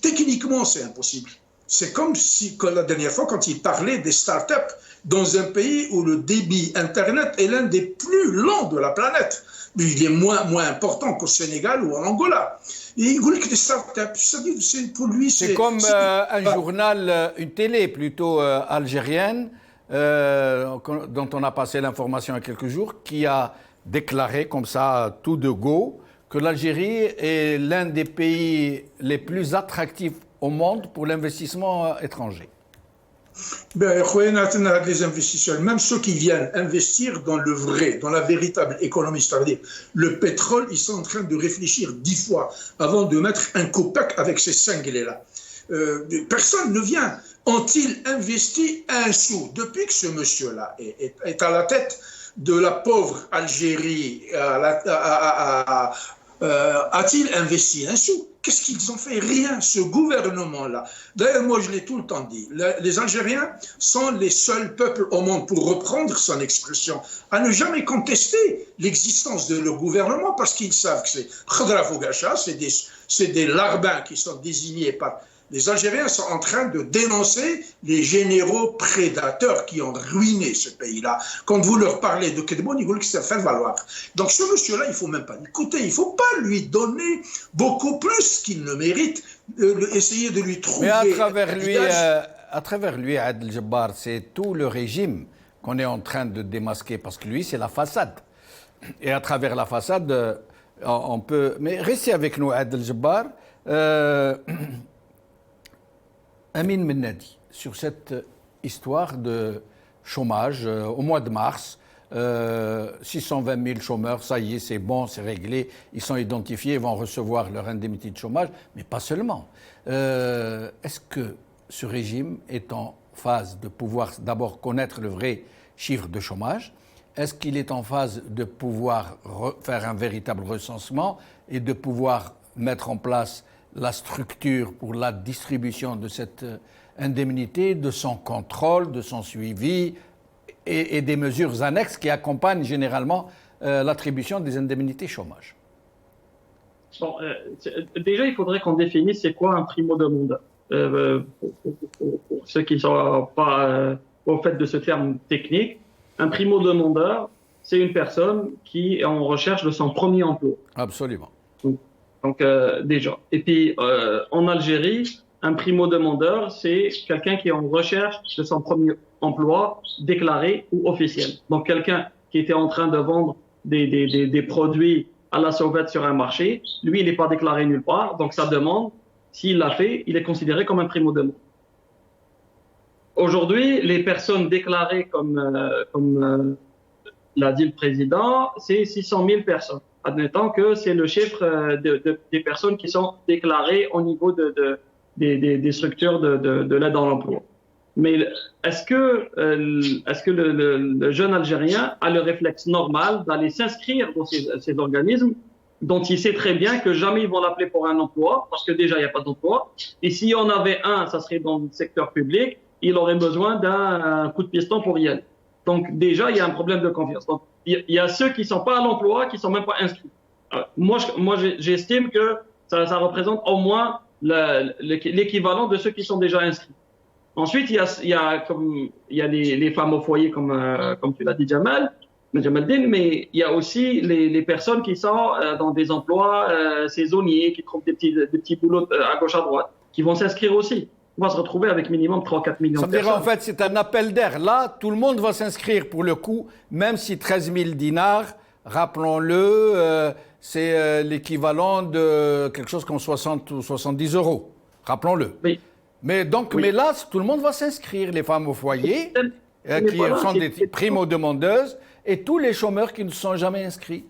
Techniquement, c'est impossible. C'est comme si, la dernière fois, quand il parlait des startups dans un pays où le débit Internet est l'un des plus lents de la planète. Il est moins important qu'au Sénégal ou en Angola. Et il dit que des startups, pour lui, c'est comme un journal, une télé plutôt algérienne, dont on a passé l'information il y a quelques jours, qui a déclaré comme ça, tout de go, que l'Algérie est l'un des pays les plus attractifs au monde pour l'investissement étranger. Ben, les investisseurs, même ceux qui viennent investir dans le vrai, dans la véritable économie, c'est-à-dire le pétrole, ils sont en train de réfléchir 10 fois avant de mettre un copec avec ces cinglés-là. Personne ne vient. Ont-ils investi un sou depuis que ce monsieur-là est à la tête de la pauvre Algérie? A-t-il investi un sou? Qu'est-ce qu'ils ont fait? Rien, ce gouvernement-là. D'ailleurs, moi, je l'ai tout le temps dit, les Algériens sont les seuls peuples au monde, pour reprendre son expression, à ne jamais contester l'existence de leur gouvernement, parce qu'ils savent que c'est Khadra Fougacha, c'est des larbins qui sont désignés par... Les Algériens sont en train de dénoncer les généraux prédateurs qui ont ruiné ce pays-là. Quand vous leur parlez de Kedbon, ils veulent que ça fait valoir. Donc ce monsieur-là, il ne faut même pas l'écouter. Il ne faut pas lui donner beaucoup plus qu'il ne mérite. Essayer de lui trouver... Mais à travers lui, Adel Jabbar, c'est tout le régime qu'on est en train de démasquer. Parce que lui, c'est la façade. Et à travers la façade, on peut... Mais restez avec nous, Adel Jabbar. Amin Mennadi, sur cette histoire de chômage, au mois de mars, 620 000 chômeurs, ça y est, c'est bon, c'est réglé, ils sont identifiés, ils vont recevoir leur indemnité de chômage, mais pas seulement. Est-ce que ce régime est en phase de pouvoir d'abord connaître le vrai chiffre de chômage? Est-ce qu'il est en phase de pouvoir faire un véritable recensement et de pouvoir mettre en place la structure pour la distribution de cette indemnité, de son contrôle, de son suivi et des mesures annexes qui accompagnent généralement l'attribution des indemnités chômage? Bon, déjà, il faudrait qu'on définisse c'est quoi un primo-demandeur. Pour ceux qui ne sont pas au fait de ce terme technique, un primo-demandeur, c'est une personne qui est en recherche de son premier emploi. Absolument. Donc déjà. Et puis en Algérie, un primo-demandeur, c'est quelqu'un qui est en recherche de son premier emploi déclaré ou officiel. Donc quelqu'un qui était en train de vendre des produits à la sauvette sur un marché, lui, il n'est pas déclaré nulle part. Donc sa demande, s'il l'a fait, il est considéré comme un primo-demandeur. Aujourd'hui, les personnes déclarées comme l'a dit le président, c'est 600 000 personnes. Admettant que c'est le chiffre des personnes qui sont déclarées au niveau des structures de l'aide à l'emploi. Mais est-ce que le jeune Algérien a le réflexe normal d'aller s'inscrire dans ces organismes dont il sait très bien que jamais ils vont l'appeler pour un emploi, parce que déjà il n'y a pas d'emploi. Et s'il y en avait un, ça serait dans le secteur public, il aurait besoin d'un coup de piston pour y aller. Donc déjà, il y a un problème de confiance. Donc, il y a ceux qui ne sont pas à l'emploi, qui ne sont même pas inscrits. Moi, j'estime que ça représente au moins l'équivalent de ceux qui sont déjà inscrits. Ensuite, il y a les femmes au foyer, comme tu l'as dit, Jamaldine, mais il y a aussi les personnes qui sont dans des emplois saisonniers, qui trouvent des petits boulots à gauche à droite, qui vont s'inscrire aussi. On va se retrouver avec minimum 3-4 millions de personnes. Ça veut dire en fait c'est un appel d'air. Là, tout le monde va s'inscrire pour le coup, même si 13 000 dinars, rappelons-le, c'est l'équivalent de quelque chose comme 60 ou 70 euros. Rappelons-le. Oui. Mais là, tout le monde va s'inscrire. Les femmes au foyer, qui sont des primo-demandeuses, et tous les chômeurs qui ne sont jamais inscrits.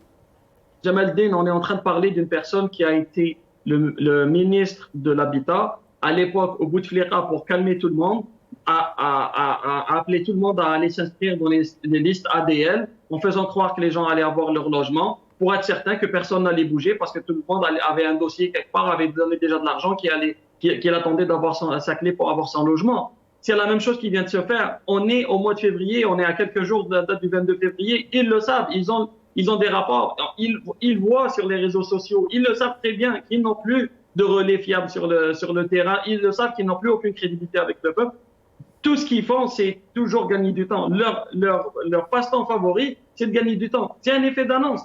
Jamaldine, on est en train de parler d'une personne qui a été le ministre de l'Habitat à l'époque au Bouteflika pour calmer tout le monde, a appelé tout le monde à aller s'inscrire dans les listes ADL en faisant croire que les gens allaient avoir leur logement pour être certain que personne n'allait bouger parce que tout le monde avait un dossier quelque part, avait donné déjà de l'argent qu'il attendait d'avoir sa clé pour avoir son logement. C'est la même chose qui vient de se faire. On est au mois de février, on est à quelques jours de la date du 22 février. Ils le savent, ils ont des rapports. Ils voient sur les réseaux sociaux. Ils le savent très bien qu'ils n'ont plus de relais fiables sur le terrain. Ils le savent qu'ils n'ont plus aucune crédibilité avec le peuple. Tout ce qu'ils font, c'est toujours gagner du temps. Leur passe-temps favori, c'est de gagner du temps. C'est un effet d'annonce.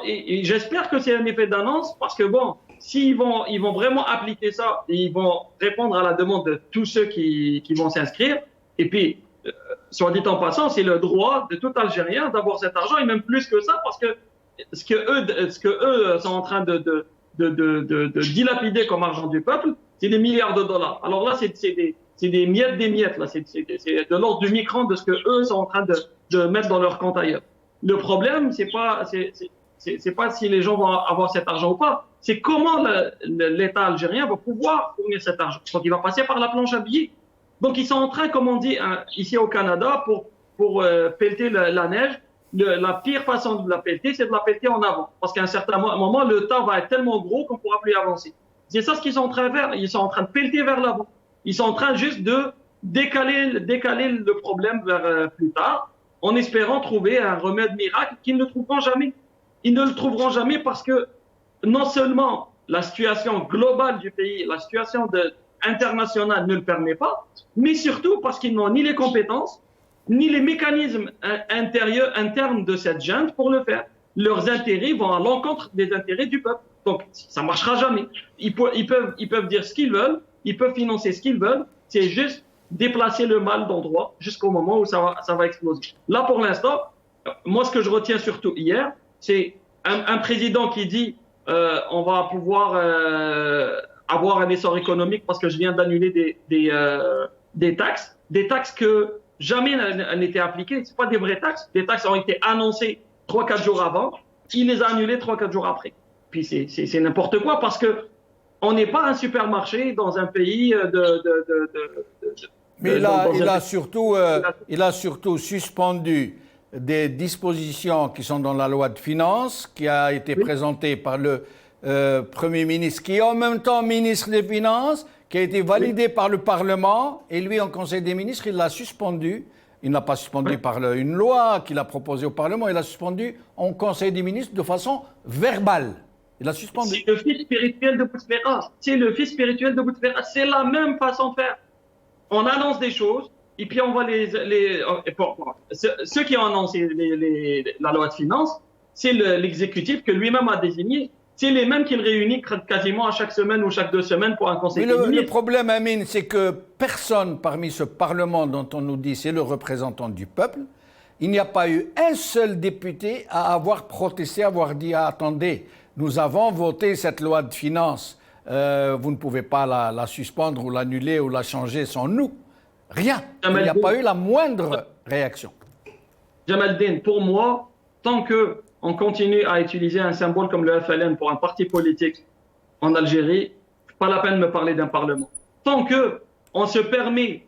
Et j'espère que c'est un effet d'annonce parce que bon, s'ils vont vraiment appliquer ça, et ils vont répondre à la demande de tous ceux qui vont s'inscrire. Et puis, soit dit en passant, c'est le droit de tout Algérien d'avoir cet argent et même plus que ça parce que ce que eux sont en train de dilapider comme argent du peuple, c'est des milliards de dollars. Alors là, c'est des miettes des miettes. Là, c'est de l'ordre du micron de ce que eux sont en train de mettre dans leur compte ailleurs. Le problème, c'est pas si les gens vont avoir cet argent ou pas. C'est comment l'État algérien va pouvoir fournir cet argent. Donc, il va passer par la planche à billets. Donc, ils sont en train, comme on dit ici au Canada, pour pelleter la neige. La pire façon de la pelleter, c'est de la pelleter en avant. Parce qu'à un certain moment, le tas va être tellement gros qu'on ne pourra plus avancer. C'est ça ce qu'ils sont en train de faire. Ils sont en train de pelleter vers l'avant. Ils sont en train juste de décaler le problème vers plus tard, en espérant trouver un remède miracle qu'ils ne trouveront jamais. Ils ne le trouveront jamais parce que non seulement la situation globale du pays, la situation internationale ne le permet pas, mais surtout parce qu'ils n'ont ni les compétences, ni les mécanismes internes de cette junte pour le faire. Leurs intérêts vont à l'encontre des intérêts du peuple. Donc, ça ne marchera jamais. Ils peuvent dire ce qu'ils veulent, ils peuvent financer ce qu'ils veulent, c'est juste déplacer le mal d'endroit jusqu'au moment où ça va exploser. Là, pour l'instant, moi, ce que je retiens surtout hier, c'est un président qui dit on va pouvoir avoir un essor économique parce que je viens d'annuler des taxes que jamais n'étaient appliquées. Ce pas des vraies taxes. Les taxes ont été annoncées 3-4 jours avant. Il les a annulées 3-4 jours après. Puis c'est n'importe quoi parce que on n'est pas un supermarché dans un pays Mais il a surtout suspendu des dispositions qui sont dans la loi de finances, qui a été présentée par le Premier ministre, qui est en même temps ministre des Finances, qui a été validé par le Parlement, et lui, en Conseil des ministres, il l'a suspendu. Il n'a pas suspendu par une loi qu'il a proposée au Parlement, il l'a suspendu en Conseil des ministres de façon verbale. Il a suspendu. C'est le fils spirituel de Bouteflika. C'est la même façon de faire. On annonce des choses, et puis on va ceux qui ont annoncé la loi de finances, c'est l'exécutif que lui-même a désigné. C'est les mêmes qu'il réunit quasiment à chaque semaine ou chaque 2 semaines pour un conseil des ministres. Le problème, Amine, c'est que personne parmi ce Parlement dont on nous dit c'est le représentant du peuple, il n'y a pas eu un seul député à avoir protesté, à avoir dit attendez, nous avons voté cette loi de finances, vous ne pouvez pas la suspendre ou l'annuler ou la changer sans nous. Rien. Il n'y a pas eu la moindre réaction. Jamaldine, pour moi, tant qu'on continue à utiliser un symbole comme le FLN pour un parti politique en Algérie, pas la peine de me parler d'un parlement. Tant qu'on se permet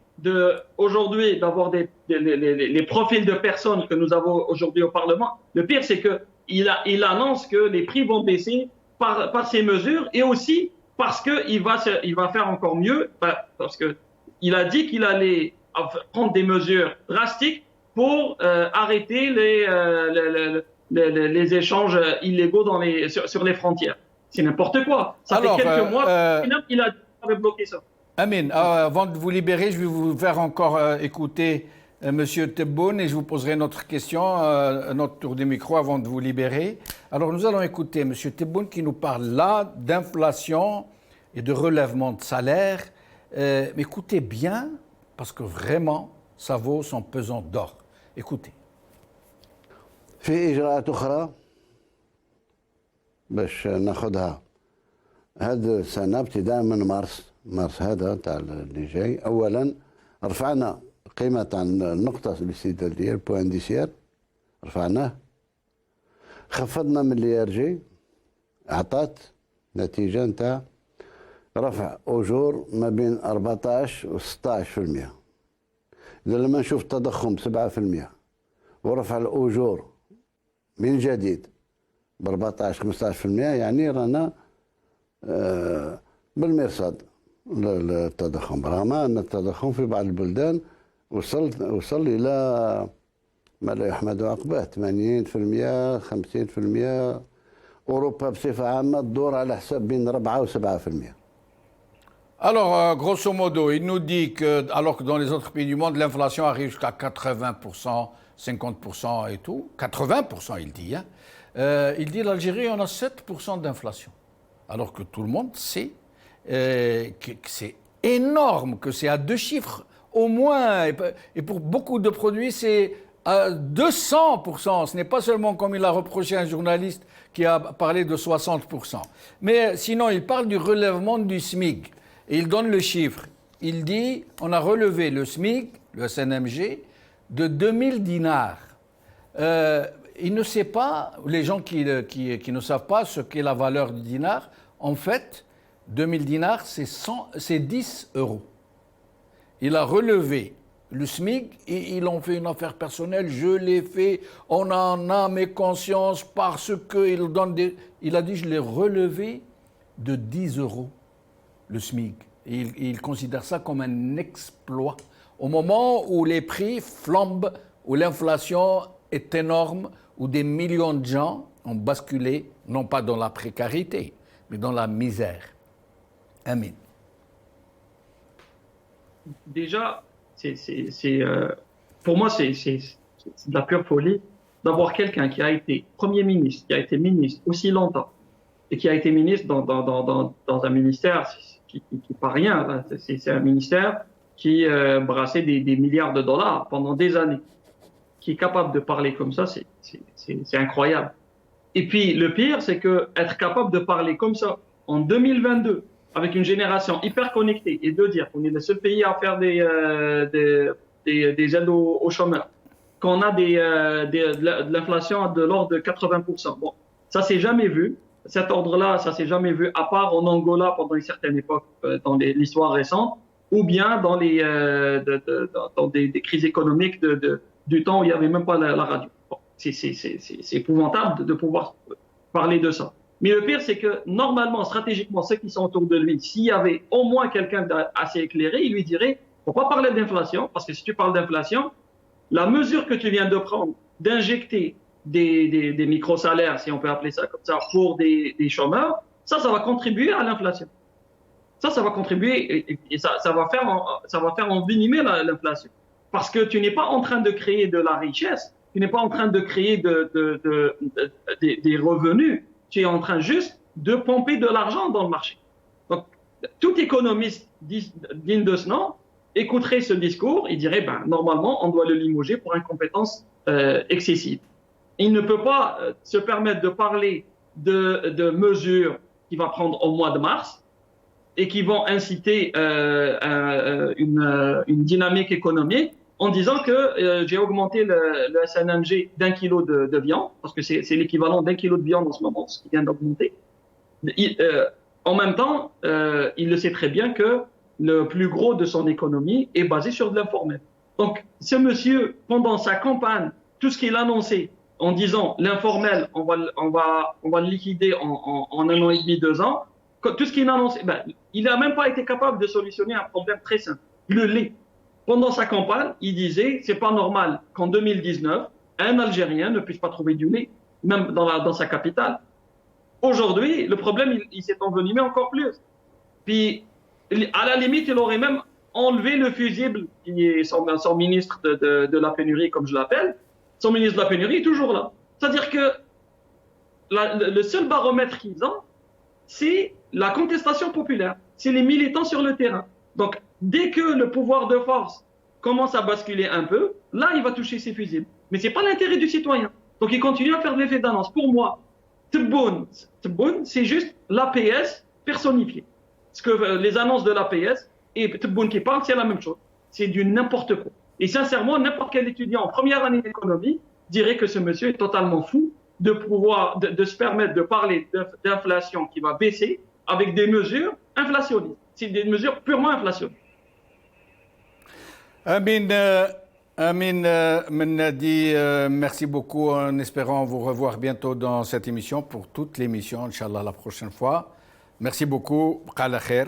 aujourd'hui d'avoir les profils de personnes que nous avons aujourd'hui au Parlement. Le pire, c'est qu'il annonce que les prix vont baisser par ces mesures et aussi parce qu'il va faire encore mieux, parce qu'il a dit qu'il allait prendre des mesures drastiques pour arrêter les échanges illégaux sur les frontières. C'est n'importe quoi. Ça fait quelques mois qu'il a bloqué ça. Amin, avant de vous libérer, je vais vous faire encore écouter M. Tebboune et je vous poserai notre question, notre tour des micros avant de vous libérer. Alors nous allons écouter M. Tebboune qui nous parle là d'inflation et de relèvement de salaire. Mais écoutez bien, parce que vraiment, ça vaut son pesant d'or. Écoutez. في إجراءات أخرى باش ناخذها هذه السنة ابتداء من مارس هذا تاع اللي جاي. أولا رفعنا قيمة عن النقطة الاستثمارية البوان ديسير رفعناه. خفضنا من اليارجي أعطت نتيجة نتاع رفع أجور ما بين 14 و 16%. إذا لما نشوف التضخم 7% ورفع الأجور من جديد ب 14-15%، يعني رانا بالمرصاد للتضخم، رغم أن التضخم في بعض البلدان وصل إلى ما لا يحمد عقباه 80%، 50%. أوروبا بصفة عامة تدور على حساب بين 4 و 7%. Alors, grosso modo, il nous dit que, alors que dans les autres pays du monde, l'inflation arrive jusqu'à 80%, 50% et tout, 80% il dit, hein. Il dit l'Algérie, on a 7% d'inflation. Alors que tout le monde sait que c'est énorme, que c'est à 2 chiffres au moins. Et pour beaucoup de produits, c'est à 200%. Ce n'est pas seulement comme il a reproché un journaliste qui a parlé de 60%. Mais sinon, il parle du relèvement du SMIC. Et il donne le chiffre. Il dit, on a relevé le SMIC, le SNMG, de 2000 dinars. Il ne sait pas, les gens qui ne savent pas ce qu'est la valeur du dinar, en fait, 2000 dinars, c'est 10 euros. Il a relevé le SMIC et ils ont fait une affaire personnelle. Je l'ai fait, on en a mes consciences parce il a dit, je l'ai relevé de 10 euros. Le SMIC. Et il considère ça comme un exploit. Au moment où les prix flambent, où l'inflation est énorme, où des millions de gens ont basculé, non pas dans la précarité, mais dans la misère. Amin. Déjà, pour moi, c'est de la pure folie d'avoir quelqu'un qui a été Premier ministre, qui a été ministre aussi longtemps, et qui a été ministre dans un ministère qui pas rien. C'est un ministère qui brassait des milliards de dollars pendant des années. Qui est capable de parler comme ça, c'est incroyable. Et puis le pire, c'est que être capable de parler comme ça en 2022, avec une génération hyper connectée, et de dire qu'on est le seul pays à faire des aides aux chômeurs, qu'on a de l'inflation de l'ordre de 80%. Bon, ça s'est jamais vu. Cet ordre-là, ça s'est jamais vu, à part en Angola pendant une certaine époque, dans l'histoire récente, ou bien dans des crises économiques du temps où il n'y avait même pas la radio. Bon, c'est épouvantable de pouvoir parler de ça. Mais le pire, c'est que normalement, stratégiquement, ceux qui sont autour de lui, s'il y avait au moins quelqu'un d'assez éclairé, il lui dirait, faut pas parler d'inflation, parce que si tu parles d'inflation, la mesure que tu viens de prendre, d'injecter des micro-salaires, si on peut appeler ça comme ça, pour des chômeurs, ça va contribuer à l'inflation. Ça va contribuer et ça va faire envenimer l'inflation. Parce que tu n'es pas en train de créer de la richesse, tu n'es pas en train de créer des revenus, tu es en train juste de pomper de l'argent dans le marché. Donc, tout économiste digne de ce nom écouterait ce discours, il dirait, normalement, on doit le limoger pour incompétence excessive. Il ne peut pas se permettre de parler de mesures qu'il va prendre au mois de mars et qui vont inciter une dynamique économique en disant que j'ai augmenté le SNMG d'1 kilo de viande, parce que c'est l'équivalent d'1 kilo de viande en ce moment, ce qui vient d'augmenter. En même temps, il le sait très bien que le plus gros de son économie est basé sur de l'informel. Donc, ce monsieur, pendant sa campagne, tout ce qu'il annonçait en disant l'informel, on va le liquider en 1 an et demi, 2 ans, tout ce qu'il annonçait, il n'a même pas été capable de solutionner un problème très simple, le lait. Pendant sa campagne, il disait, c'est pas normal qu'en 2019, un Algérien ne puisse pas trouver du lait, même dans sa capitale. Aujourd'hui, le problème, il s'est envenimé encore plus. Puis, à la limite, il aurait même enlevé le fusible, qui est son ministre de la pénurie, comme je l'appelle. Son ministre de la pénurie est toujours là. C'est-à-dire que le seul baromètre qu'ils ont, c'est la contestation populaire. C'est les militants sur le terrain. Donc, dès que le pouvoir de force commence à basculer un peu, là, il va toucher ses fusibles. Mais ce n'est pas l'intérêt du citoyen. Donc, il continue à faire de l'effet d'annonce. Pour moi, Tebboune, c'est juste l'APS personnifié. Parce que les annonces de l'APS et Tebboune qui parle, c'est la même chose. C'est du n'importe quoi. Et sincèrement, n'importe quel étudiant en première année d'économie dirait que ce monsieur est totalement fou de se permettre de parler d'inflation qui va baisser avec des mesures inflationnistes. C'est des mesures purement inflationnistes. Amin Mennadi, merci beaucoup en espérant vous revoir bientôt dans cette émission pour toute l'émission, Inch'Allah, la prochaine fois. Merci beaucoup. Qala khair.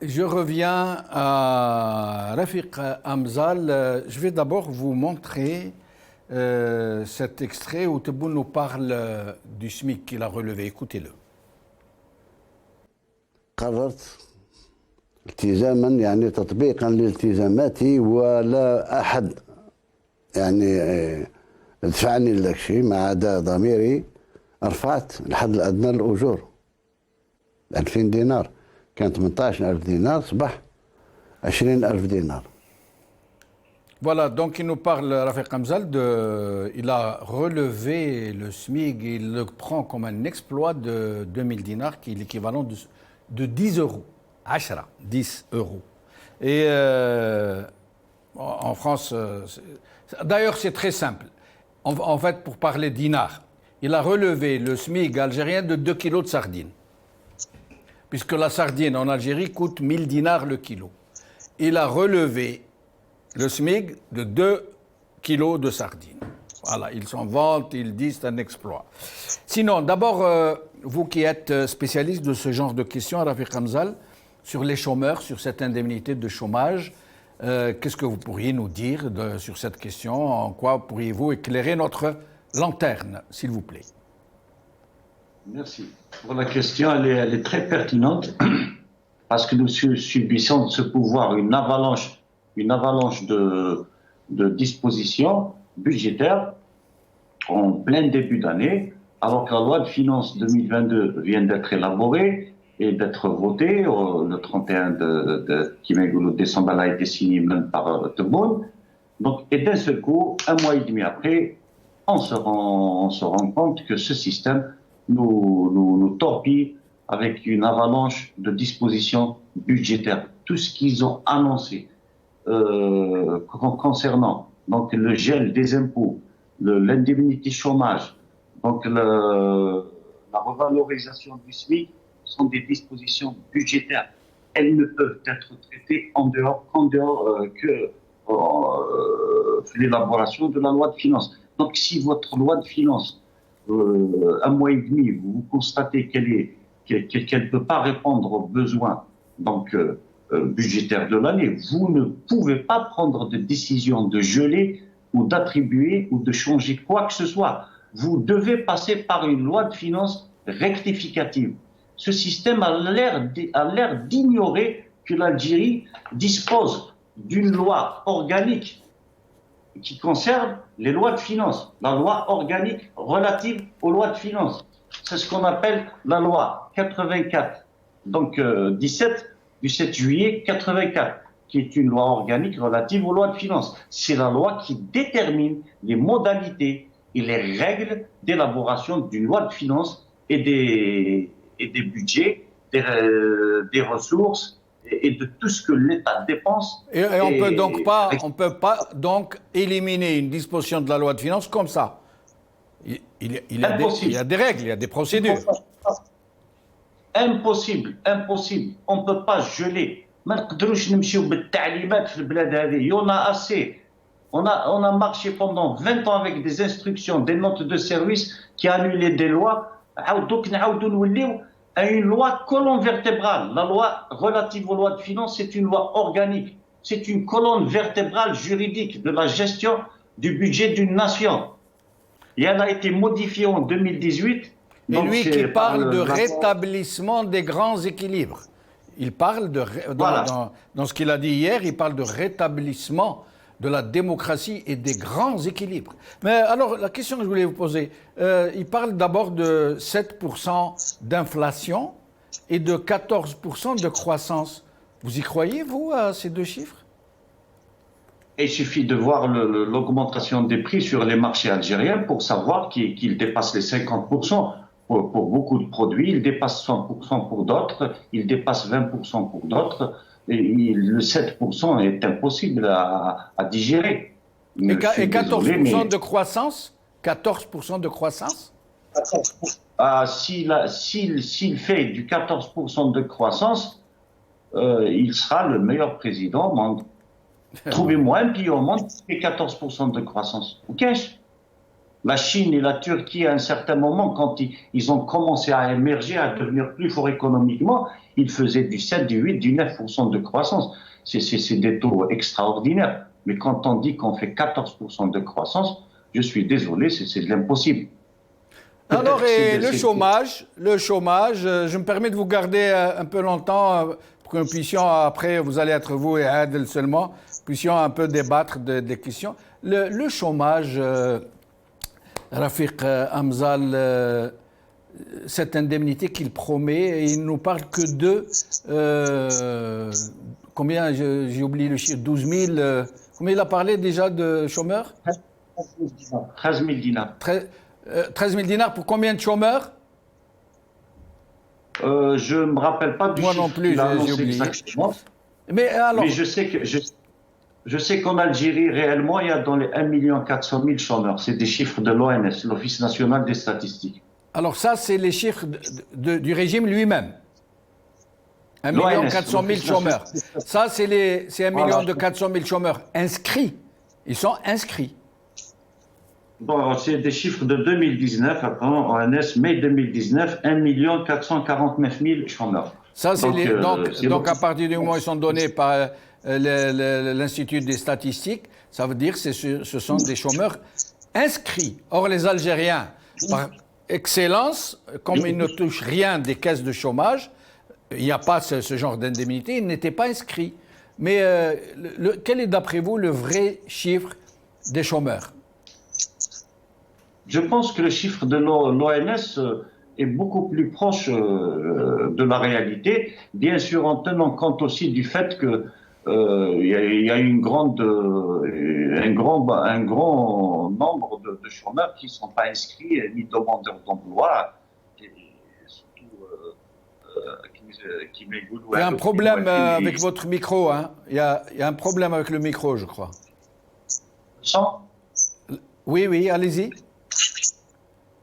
Je reviens à Rafiq Amzal. Je vais d'abord vous montrer cet extrait où Tebboune nous parle du SMIC qu'il a relevé. Écoutez-le. قررت التزاما يعني تطبيقا لالتزاماتي ولا احد يعني دفعني لذاك الشيء ما عدا ضميري رفعت الحد الادنى للاجور 2000 دينار كان 18000 دينار صبح 20000 دينار. Voilà, donc il nous parle, Rafiq Amzal, il a relevé le SMIC, il le prend comme un exploit de 2000 dinars, qui est l'équivalent de 10 euros. 10 euros. Et en France, d'ailleurs c'est très simple. En fait, pour parler dinars, il a relevé le SMIC algérien de 2 kilos de sardines. Puisque la sardine en Algérie coûte 1000 dinars le kilo. Il a relevé le SMIC de 2 kilos de sardines. Voilà, ils s'en vantent, ils disent c'est un exploit. Sinon, d'abord, vous qui êtes spécialiste de ce genre de questions, Rafiq Amzal, sur les chômeurs, sur cette indemnité de chômage, qu'est-ce que vous pourriez nous dire sur cette question? En quoi pourriez-vous éclairer notre lanterne, s'il vous plaît? Merci pour la question, elle est très pertinente parce que nous subissons de ce pouvoir une avalanche de dispositions budgétaires en plein début d'année, alors que la loi de finances 2022 vient d'être élaborée et d'être votée le 31 de décembre, elle a été signée même par Tebboune. Donc, et d'un seul coup, 1 mois et demi après, on se rend compte que ce système nous torpille avec une avalanche de dispositions budgétaires. Tout ce qu'ils ont annoncé concernant donc le gel des impôts, l'indemnité chômage, donc la revalorisation du SMIC sont des dispositions budgétaires. Elles ne peuvent être traitées qu'en dehors que l'élaboration de la loi de finances. Donc si votre loi de finances 1 mois et demi, vous constatez qu'elle ne peut pas répondre aux besoins budgétaires de l'année, vous ne pouvez pas prendre de décision de geler ou d'attribuer ou de changer quoi que ce soit. Vous devez passer par une loi de finances rectificative. Ce système a l'air d'ignorer que l'Algérie dispose d'une loi organique qui concerne les lois de finances, la loi organique relative aux lois de finances. C'est ce qu'on appelle la loi 84, donc 17 du 7 juillet 84, qui est une loi organique relative aux lois de finances. C'est la loi qui détermine les modalités et les règles d'élaboration d'une loi de finances et des budgets, des ressources et de tout ce que l'État dépense. Et on ne peut pas éliminer une disposition de la loi de finances comme ça. Il y a des règles, il y a des procédures. Impossible, impossible. On ne peut pas geler. ما نقدروش نمشيو بالتعليمات في البلاد هذه. Il y en a assez. On a marché pendant 20 ans avec des instructions, des notes de service qui annulaient des lois. عاودوك نعاودو نوليو à une loi colonne vertébrale. La loi relative aux lois de finances, c'est une loi organique. C'est une colonne vertébrale juridique de la gestion du budget d'une nation. Et elle a été modifiée en 2018. Et lui qui parle de rétablissement des grands équilibres. Il parle de, dans ce qu'il a dit hier, il parle de rétablissement de la démocratie et des grands équilibres. Mais alors, la question que je voulais vous poser, il parle d'abord de 7% d'inflation et de 14% de croissance. Vous y croyez, vous, à ces deux chiffres? Il suffit de voir l'augmentation des prix sur les marchés algériens pour savoir qu'ils dépassent les 50%. Pour beaucoup de produits, il dépasse 100% pour d'autres, il dépasse 20% pour d'autres, et le 7% est impossible à digérer. Et 14% de croissance 14% de croissance S'il fait du 14% de croissance, il sera le meilleur président au monde. Trouvez-moi un pays au monde qui fait 14% de croissance. Ok? La Chine et la Turquie, à un certain moment, quand ils ont commencé à émerger, à devenir plus forts économiquement, ils faisaient du 7, du 8, du 9% de croissance. C'est des taux extraordinaires. Mais quand on dit qu'on fait 14% de croissance, je suis désolé, c'est de l'impossible. Alors, et le chômage, je me permets de vous garder un peu longtemps pour que nous puissions, après, vous allez être vous et Adel seulement, puissions un peu débattre des questions. Le chômage... Rafiq Hamzal, cette indemnité qu'il promet, et il ne nous parle que de combien, j'ai oublié le chiffre, 12 000, combien il a parlé déjà de chômeurs? 13 000 dinars. 13 000 dinars pour combien de chômeurs? Je ne me rappelle pas du Moi chiffre. non plus, j'ai oublié. Mais je sais qu'en Algérie, réellement, il y a dans les 1 400 000 chômeurs. C'est des chiffres de l'ONS, l'Office national des statistiques. Alors ça, c'est les chiffres du régime lui-même. 1 400 000 chômeurs. Ça, c'est 1 400 000 chômeurs inscrits. Ils sont inscrits. Bon, c'est des chiffres de 2019, après ONS, mai 2019, 1 449 000 chômeurs. Ça, donc à partir du moment où ils sont donnés par l'Institut des statistiques, ça veut dire que ce sont des chômeurs inscrits. Or, les Algériens, par excellence, comme ils ne touchent rien des caisses de chômage, il n'y a pas ce genre d'indemnité, ils n'étaient pas inscrits. Mais quel est, d'après vous, le vrai chiffre des chômeurs? Je pense que le chiffre de l'ONS est beaucoup plus proche de la réalité, bien sûr en tenant compte aussi du fait que il y a un grand nombre de chômeurs qui ne sont pas inscrits ni demandeurs d'emploi. Il y a un problème avec votre micro, hein. Il y a un problème avec le micro, je crois. Oui, allez-y.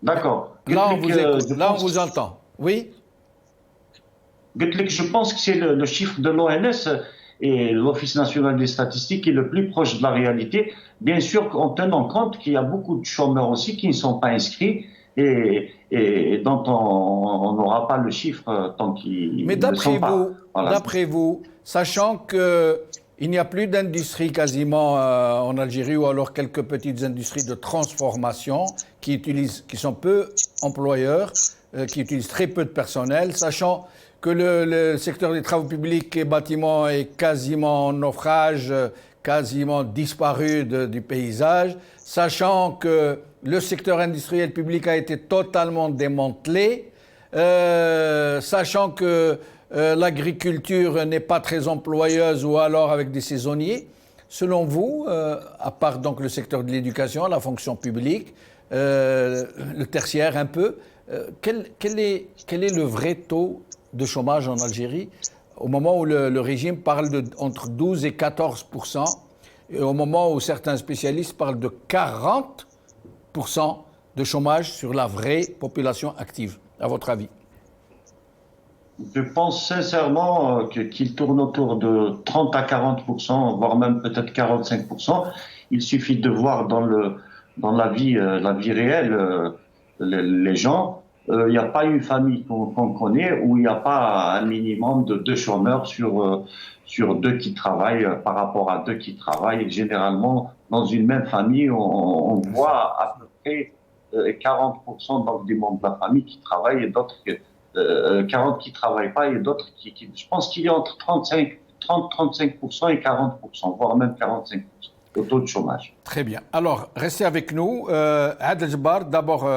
D'accord. Là, on vous entend. Oui. Je pense que c'est le chiffre de l'ONS et l'Office national des statistiques qui est le plus proche de la réalité. Bien sûr, en tenant compte qu'il y a beaucoup de chômeurs aussi qui ne sont pas inscrits et dont on n'aura pas le chiffre tant qu'ils ne sont pas. Mais d'après vous, sachant qu'il n'y a plus d'industrie quasiment en Algérie, ou alors quelques petites industries de transformation qui sont peu employeurs, qui utilisent très peu de personnel, sachant que le secteur des travaux publics et bâtiments est quasiment en naufrage, quasiment disparu du paysage, sachant que le secteur industriel public a été totalement démantelé, sachant que l'agriculture n'est pas très employeuse ou alors avec des saisonniers. Selon vous, à part donc le secteur de l'éducation, la fonction publique, le tertiaire un peu, quel est le vrai taux de chômage en Algérie au moment où le régime parle entre 12 et 14%, et au moment où certains spécialistes parlent de 40% de chômage sur la vraie population active, à votre avis? Je pense sincèrement qu'il tourne autour de 30 à 40%, voire même peut-être 45%. Il suffit de voir dans la vie réelle les gens. Il n'y a pas une famille qu'on connaît où il n'y a pas un minimum de 2 chômeurs sur 2 qui travaillent par rapport à 2 qui travaillent. Généralement, dans une même famille, on voit à peu près 40% donc, des membres de la famille qui travaillent et d'autres 40 qui ne travaillent pas et d'autres qui... Je pense qu'il y a entre 30-35% et 40%, voire même 45%. Le taux de chômage. Très bien. Alors, restez avec nous. Adel Jabbar, d'abord,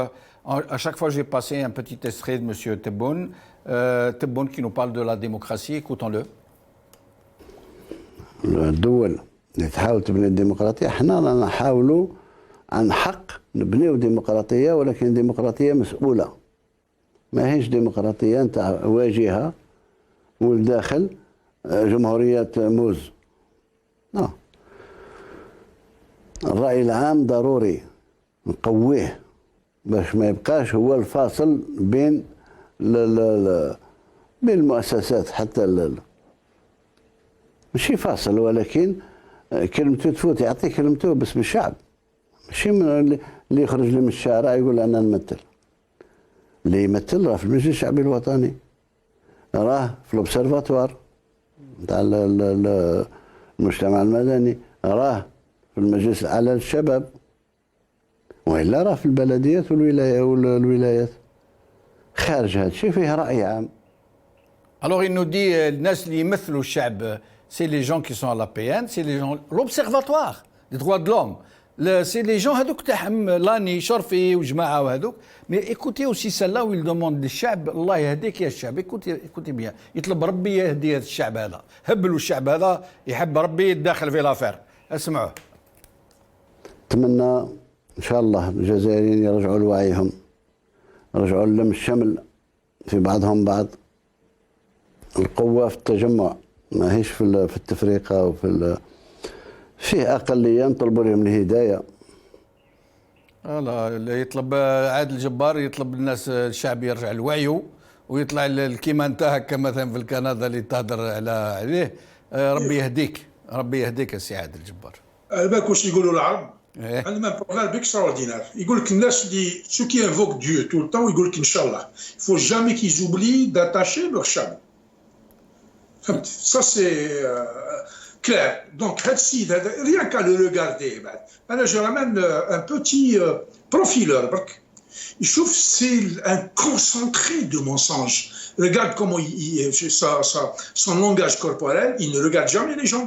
à chaque fois, j'ai passé un petit extrait de M. Tebboune. Tebboune qui nous parle de la démocratie. Écoutons-le. الدول اللي تحاول تبني الديمقراطية احنا رانا نحاولوا عن حق نبنيو ديمقراطية ولكن ديمقراطية مسؤولة ما هيش ديمقراطية نتاع واجهة والداخل جمهورية موز الرأي العام ضروري نقويه باش ما يبقاش هو الفاصل بين بين المؤسسات حتى ماشي فاصل ولكن كلمته تفوت يعطي كلمته باسم الشعب ماشي من اللي يخرج لي من الشارع يقول انا نمثل اللي يمثل راه في المجلس الشعبي الوطني راه في الأوبسيرفاتوار نتاع المجتمع المدني راه في المجلس الأعلى للشباب وإلا راه في البلديات والولايات خارج هذا الشيء فيه رأي عام. Alors il nous dit الناس اللي يمثلوا الشعب c'est les gens qui sont à l'APN, c'est les gens l'Observatoire des droits de l'homme. C'est les gens هذوك تاعهم لاني شرفي وجماعه وهذوك. Mais écoutez aussi celle-là où il demande للشعب الله يهديك يا الشعب. écoutez bien. يطلب ربي يهدي هذا الشعب هذا. هبلوا الشعب هذا يحب ربي يتداخل في لافير. اسمعوا. أتمنى إن شاء الله الجزائريين يرجعوا لوعيهم يرجعوا للم الشمل في بعضهم بعض القوة في التجمع ما هيش في التفريقة وفي فيه أقلية نطلبوا لهم الهداية. يطلب عادل جبار يطلب الناس الشعب يرجع لوعيه ويطلع كيما انت هكا مثلا في كندا اللي تهدر عليه ربي يهديك ربي يهديك يا سي عادل جبار. بالك واش يقولوا العرب؟ عندما بروفيرب اكستراوردينار يقول لك الناس اللي ceux qui invoquent Dieu tout le temps يقول لك ان شاء الله. Il faut jamais qu'ils oublient d'attacher leur chameau. Ça c'est clair. Donc rien qu'à le regarder. Alors je ramène un petit profileur. C'est un concentré de mensonges. Regarde comment son langage corporel, il ne regarde jamais les gens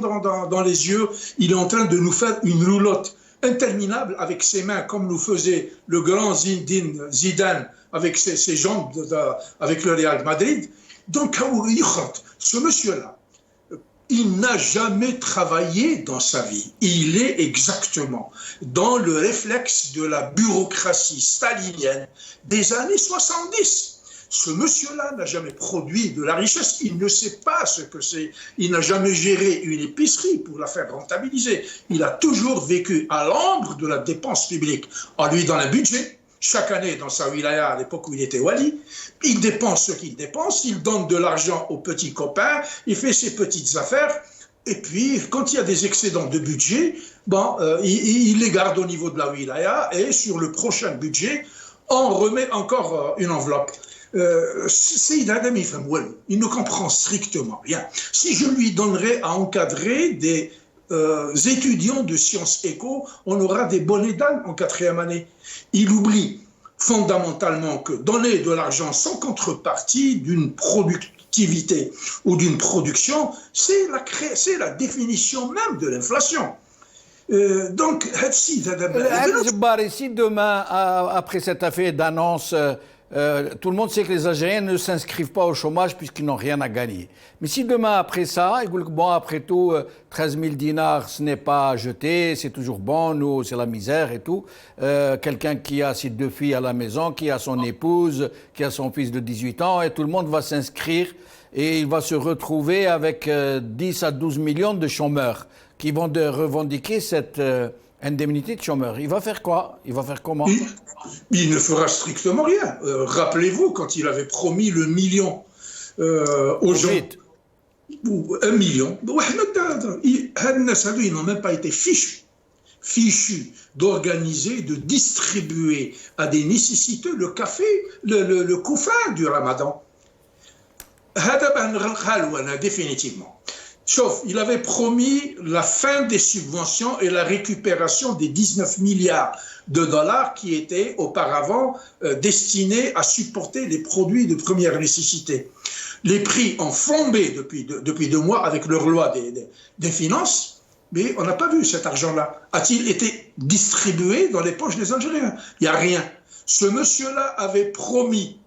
dans les yeux. Il est en train de nous faire une roulotte interminable avec ses mains, comme nous faisait le grand Zidane avec ses jambes avec le Real Madrid. Donc, ce monsieur-là, il n'a jamais travaillé dans sa vie. Il est exactement dans le réflexe de la bureaucratie stalinienne des années 70. Ce monsieur-là n'a jamais produit de la richesse, il ne sait pas ce que c'est. Il n'a jamais géré une épicerie pour la faire rentabiliser. Il a toujours vécu à l'ombre de la dépense publique. En lui, dans un budget, chaque année dans sa wilaya, à l'époque où il était wali, il dépense ce qu'il dépense, il donne de l'argent aux petits copains, il fait ses petites affaires, et puis quand il y a des excédents de budget, il les garde au niveau de la wilaya, et sur le prochain budget, on remet encore une enveloppe. Il ne comprend strictement rien. Si je lui donnerais à encadrer des étudiants de sciences éco, on aura des bonnets d'âne en 4e année. Il oublie fondamentalement que donner de l'argent sans contrepartie d'une productivité ou d'une production, c'est la définition même de l'inflation. Donc, si demain, après cette affaire d'annonce, tout le monde sait que les Algériens ne s'inscrivent pas au chômage puisqu'ils n'ont rien à gagner. Mais si demain, après ça, ils disent bon, après tout, 13 000 dinars, ce n'est pas jeté, c'est toujours bon, nous, c'est la misère et tout. Quelqu'un qui a ses 2 filles à la maison, qui a son épouse, qui a son fils de 18 ans, et tout le monde va s'inscrire et il va se retrouver avec 10 à 12 millions de chômeurs qui vont revendiquer cette indemnité de chômeur. Il va faire quoi? Il va faire comment? Il ne fera strictement rien. Rappelez-vous, quand il avait promis le million aux gens. 1 million. Ils n'ont même pas été fichus d'organiser, de distribuer à des nécessiteux le café, le koufa du Ramadan. Définitivement. Sauf, il avait promis la fin des subventions et la récupération des 19 milliards de dollars qui étaient auparavant destinés à supporter les produits de première nécessité. Les prix ont flambé depuis 2 mois avec leur loi des finances, mais on n'a pas vu cet argent-là. A-t-il été distribué dans les poches des Algériens? Il n'y a rien. Ce monsieur-là avait promis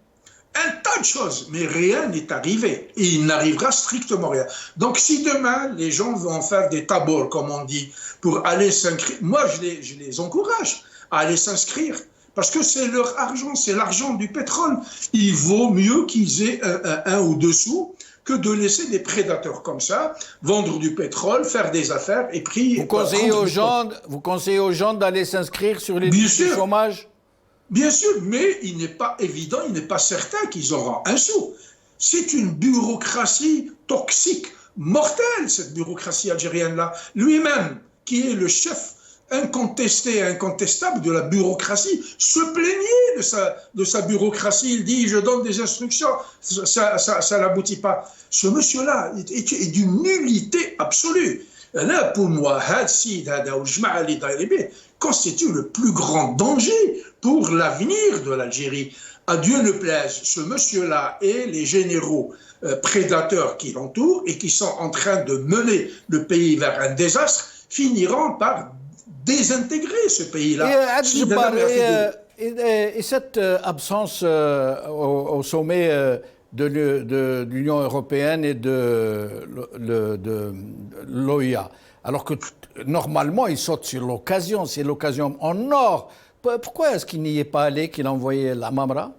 un tas de choses, mais rien n'est arrivé. Et il n'arrivera strictement rien. Donc si demain, les gens vont faire des tabours, comme on dit, pour aller s'inscrire, moi je les encourage à aller s'inscrire. Parce que c'est leur argent, c'est l'argent du pétrole. Il vaut mieux qu'ils aient un ou 2 sous que de laisser des prédateurs comme ça vendre du pétrole, faire des affaires et puis... Vous conseillez aux gens d'aller s'inscrire sur les listes du chômage? Bien sûr, mais il n'est pas évident, il n'est pas certain qu'ils auront un sou. C'est une bureaucratie toxique, mortelle, cette bureaucratie algérienne-là. Lui-même, qui est le chef incontesté, incontestable de la bureaucratie, se plaignait de sa bureaucratie. Il dit, je donne des instructions, ça n'aboutit pas. Ce monsieur-là est d'une nullité absolue. Là, pour moi, constitue le plus grand danger pour l'avenir de l'Algérie. À Dieu ne plaise, ce monsieur-là et les généraux prédateurs qui l'entourent et qui sont en train de mener le pays vers un désastre finiront par désintégrer ce pays-là. Et cette absence au sommet de l'Union européenne et de l'OIA, alors que normalement il saute sur l'occasion, c'est l'occasion en or. Pourquoi est-ce qu'il n'y est pas allé, qu'il a envoyé la Mamra?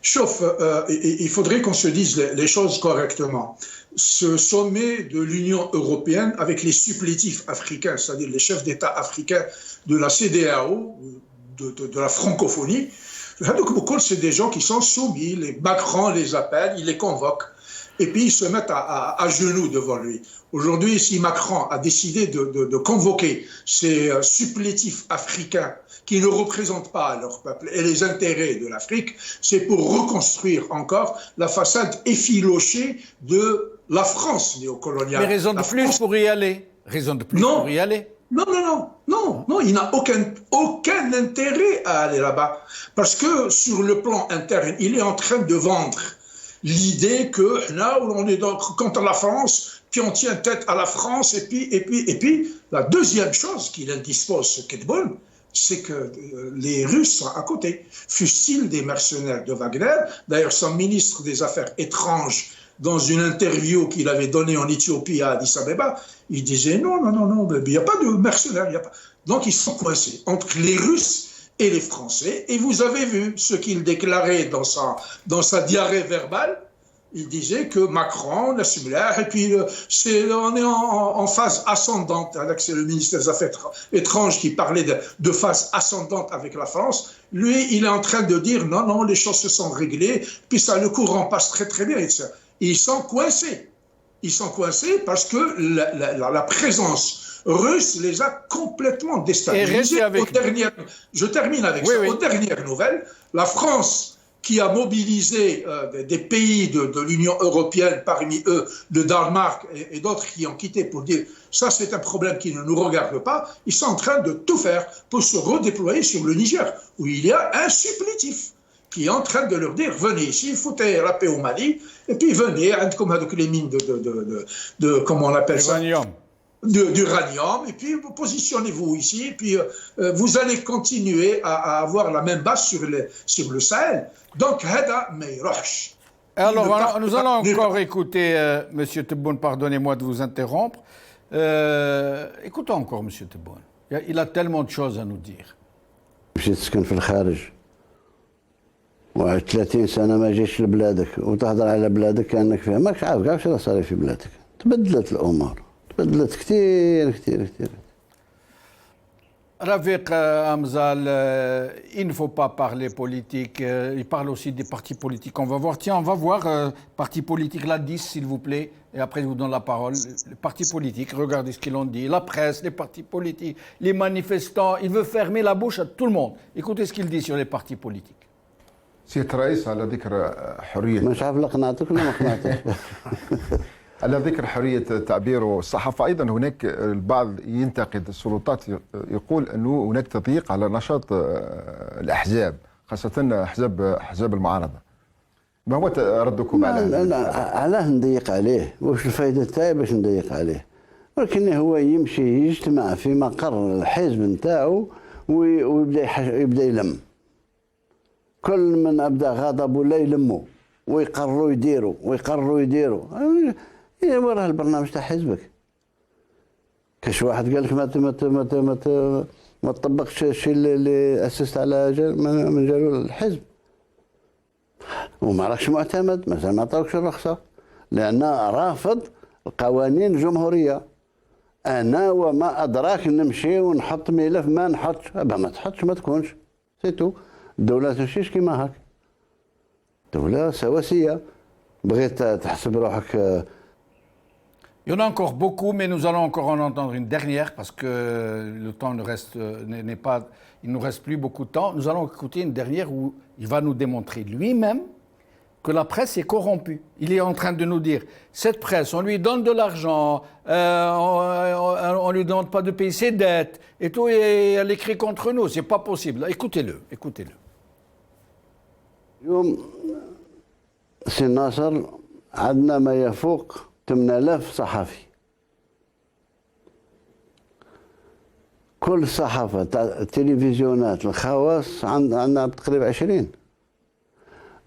Sauf, il faudrait qu'on se dise les choses correctement. Ce sommet de l'Union européenne avec les supplétifs africains, c'est-à-dire les chefs d'État africains de la CEDEAO, de la francophonie, c'est des gens qui sont soumis, les Macron les appelle, il les convoque, et puis ils se mettent à genoux devant lui. Aujourd'hui, si Macron a décidé de convoquer ces supplétifs africains qui ne représentent pas leur peuple et les intérêts de l'Afrique, c'est pour reconstruire encore la façade effilochée de la France néocoloniale. Mais raison de plus pour y aller. Raison de plus pour y aller. Non, il n'a aucun intérêt à aller là-bas. Parce que sur le plan interne, il est en train de vendre l'idée que là, on est contre la France, puis on tient tête à la France, et puis la deuxième chose qu'il indispose, ce Kedboun, c'est que les Russes sont à côté. Fussent-ils des mercenaires de Wagner? D'ailleurs, son ministre des Affaires étrangères, dans une interview qu'il avait donnée en Éthiopie à Addis Abeba, il disait non, il n'y a pas de mercenaires. Donc ils sont coincés entre les Russes et les Français. Et vous avez vu ce qu'il déclarait dans sa diarrhée verbale. Il disait que Macron, la Sumler, et puis on est en phase ascendante. C'est le ministre des Affaires étrangères qui parlait de phase ascendante avec la France. Lui, il est en train de dire non, les choses se sont réglées, puis ça, le courant passe très très bien. Etc. Ils sont coincés. Ils sont coincés parce que la présence russe les a complètement déstabilisés. Je termine avec ça. Aux dernières nouvelles, la France, qui a mobilisé des pays de l'Union européenne, parmi eux le Danemark et d'autres qui ont quitté pour dire ça c'est un problème qui ne nous regarde pas, ils sont en train de tout faire pour se redéployer sur le Niger, où il y a un supplétif qui est en train de leur dire venez ici, foutez la paix au Mali, et puis venez, comme avec les mines de comment on appelle ça, d'uranium, et puis positionnez-vous ici, et puis vous allez continuer à avoir la même base sur le Sahel. Donc, alors, nous allons encore écouter M. Tebboune, pardonnez-moi de vous interrompre. Écoutons encore M. Tebboune. Il a tellement de choses à nous dire. وعد 30 سنة ما جيش لبلادك وتهضر على بلادك كأنك فيها ماكش عارف كاع واش راه صاري في بلادك. تبدلت الأمور، تبدلت كثير. Rafiq Hamzal, il ne faut pas parler politique, il parle aussi des partis politiques. On va voir, tiens, on va voir, parti politique, la 10 s'il vous plaît, et après je vous donne la parole. Les partis politiques, regardez ce qu'ils ont dit, la presse, les partis politiques, les manifestants, il veut fermer la bouche à tout le monde. Écoutez ce qu'il dit sur les partis politiques. سيادة الرئيس على ذكر حرية مش عارف قنعتك ولا ما قنعتك على ذكر حرية التعبير والصحافة أيضا هناك البعض ينتقد السلطات يقول أنه هناك تضييق على نشاط الأحزاب خاصة أحزاب المعارضة. ما هو ردكم على هذا؟ لا علاه نضيق عليه؟ وش الفائدة تاعي باش نضيق عليه؟ ولكن هو يمشي يجتمع في مقر الحزب نتاعو ويبدا يلم. كل من ابدا غضب ولا يلموا ويقرروا يديروا وراه البرنامج تاع حزبك. كاش واحد قال لك ما تطبقش الشيء اللي اسست على من جالو الحزب وما راكش معتمد، مثلا ما عطاوكش الرخصه لان رافض القوانين الجمهوريه. انا وما ادراك نمشي ونحط ملف ما نحطش، ما تحطش ما تكونش سيتو. الدولة تمشيش كيما هاك، دولة سواسية. بغيت تحسب روحك. Il y en a encore beaucoup, mais nous allons encore en entendre une dernière parce que le temps il ne nous reste plus beaucoup de temps. Nous allons écouter une dernière où il va nous démontrer lui-même que la presse est corrompue. Il est en train de nous dire, cette presse, on lui donne de l'argent, on ne lui demande pas de payer ses dettes, et tout, et elle écrit contre nous. C'est pas possible. Écoutez-le. اليوم سي ناصر عندنا ما يفوق 8000 صحفي. كل الصحافة التلفزيونات الخواص عندنا تقريبا 20.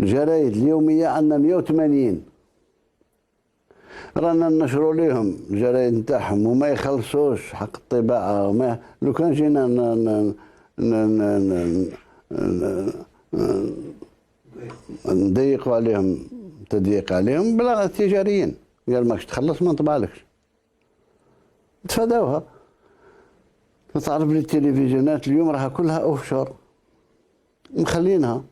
الجرايد اليومية عندنا 180. رانا ننشروا لهم الجرايد نتاعهم وما يخلصوش حق الطباعة وما لو كان جينا نضيقوا عليهم تضييق عليهم بلا تجاريين. قال ماكش تخلص ما نطبعلكش. تفاداوها. تعرف لي التلفزيونات اليوم راها كلها اوفشور مخلينها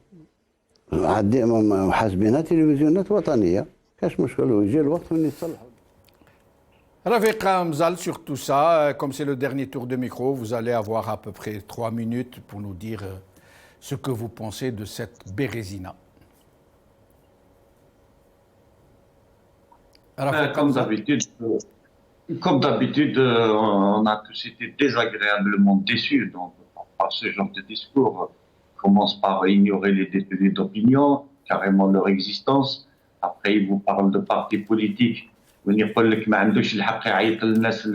حاسبينها تلفزيونات وطنيه. كاش مشكل ويجي الوقت من يتصلحوا. Rafiq Hamzal, sur tout ça, comme c'est le dernier tour de micro, vous allez avoir à peu près 3 minutes pour nous dire ce que vous pensez de cette bérésina. Comme d'habitude, on a tous été désagréablement déçus par ce genre de discours. On commence par ignorer les détenus d'opinion, carrément leur existence. Après, ils vous parlent de partis politiques. ويقول لك ما عندوش الحق يعيط للناس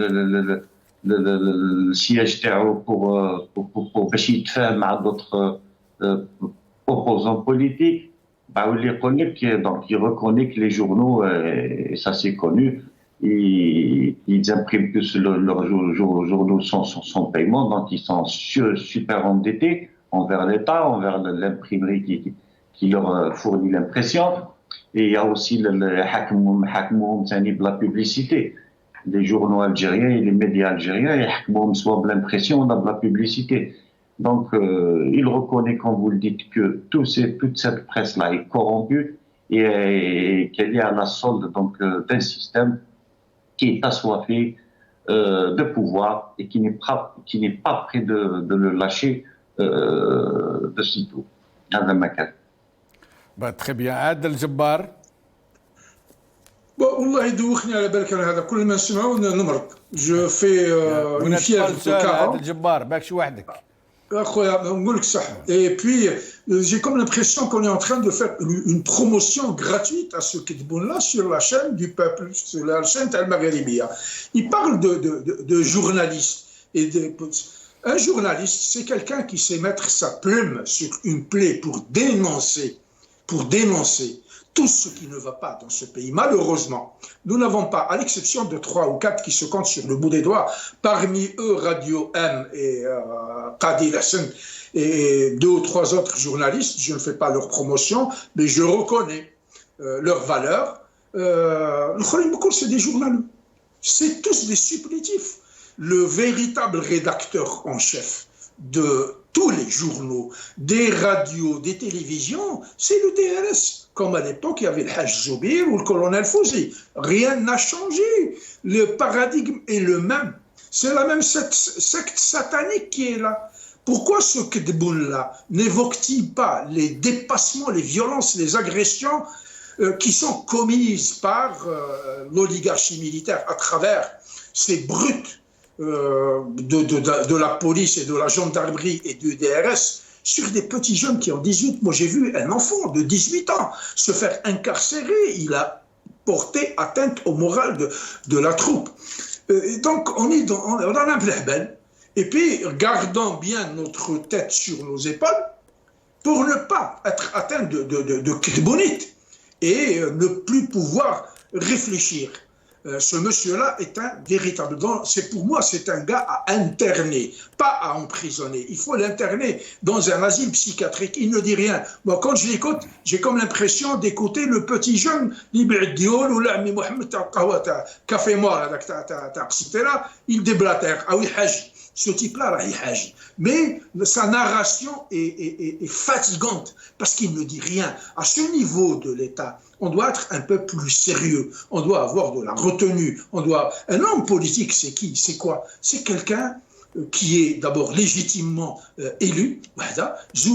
السياج تاعو باش يتفاهم مع d'autres opposants politiques. Donc il reconnaît que les journaux, et ça c'est connu, ils impriment tous leurs journaux sans paiement, donc ils sont super endettés envers l'État, envers l'imprimerie qui leur fournit l'impression. Et il y a aussi le la publicité. Les journaux algériens et les médias algériens, ils soit de l'impression, on a de la publicité. Donc, il reconnaît, comme vous le dites, que toute cette presse-là est corrompue et qu'elle est à la solde d'un système qui est assoiffé de pouvoir et qui n'est pas prêt de le lâcher de sitôt. Très bien. Adel Jabbar. والله يدوخني على بالك انا هذا كل ما نسمعه نمرض. جو في اون فيير دو كارون. Adel Jabbar, باكش وحدك. اخويا نقول لك صح. Et puis j'ai comme l'impression qu'on est en train de faire une promotion gratuite à ce Kedboun là sur la chaîne du peuple, sur la chaîne Al Magharibiya. Il parle de journalistes et un journaliste, c'est quelqu'un qui sait mettre sa plume sur une plaie pour dénoncer tout ce qui ne va pas dans ce pays. Malheureusement, nous n'avons pas, à l'exception de 3 ou 4 qui se comptent sur le bout des doigts, parmi eux Radio M et Qadi Hassan et 2 ou 3 autres journalistes, je ne fais pas leur promotion, mais je reconnais leur valeur. C'est des journalistes. C'est tous des supplétifs. Le véritable rédacteur en chef, de tous les journaux, des radios, des télévisions, c'est le DRS. Comme à l'époque, il y avait le Haj Zoubir ou le colonel Fouzi. Rien n'a changé. Le paradigme est le même. C'est la même secte satanique qui est là. Pourquoi ce Kedboun-là n'évoque-t-il pas les dépassements, les violences, les agressions qui sont commises par l'oligarchie militaire à travers ces brutes de la police et de la gendarmerie et du DRS sur des petits jeunes qui ont 18. Moi, j'ai vu un enfant de 18 ans se faire incarcérer. Il a porté atteinte au moral de la troupe. Donc, on est dans un blahbel. Et puis, gardons bien notre tête sur nos épaules pour ne pas être atteint de kébonite et ne plus pouvoir réfléchir. Ce monsieur-là est un véritable... Pour moi, c'est un gars à interner, pas à emprisonner. Il faut l'interner dans un asile psychiatrique. Il ne dit rien. Moi, quand je l'écoute, j'ai comme l'impression d'écouter le petit jeune, il déblatère. Ah oui, Haji. Ce type-là, Haji. Mais sa narration est fatigante parce qu'il ne dit rien. À ce niveau de l'État, on doit être un peu plus sérieux. On doit avoir de la retenue. Un homme politique, c'est qui? C'est quoi? C'est quelqu'un qui est d'abord légitimement élu.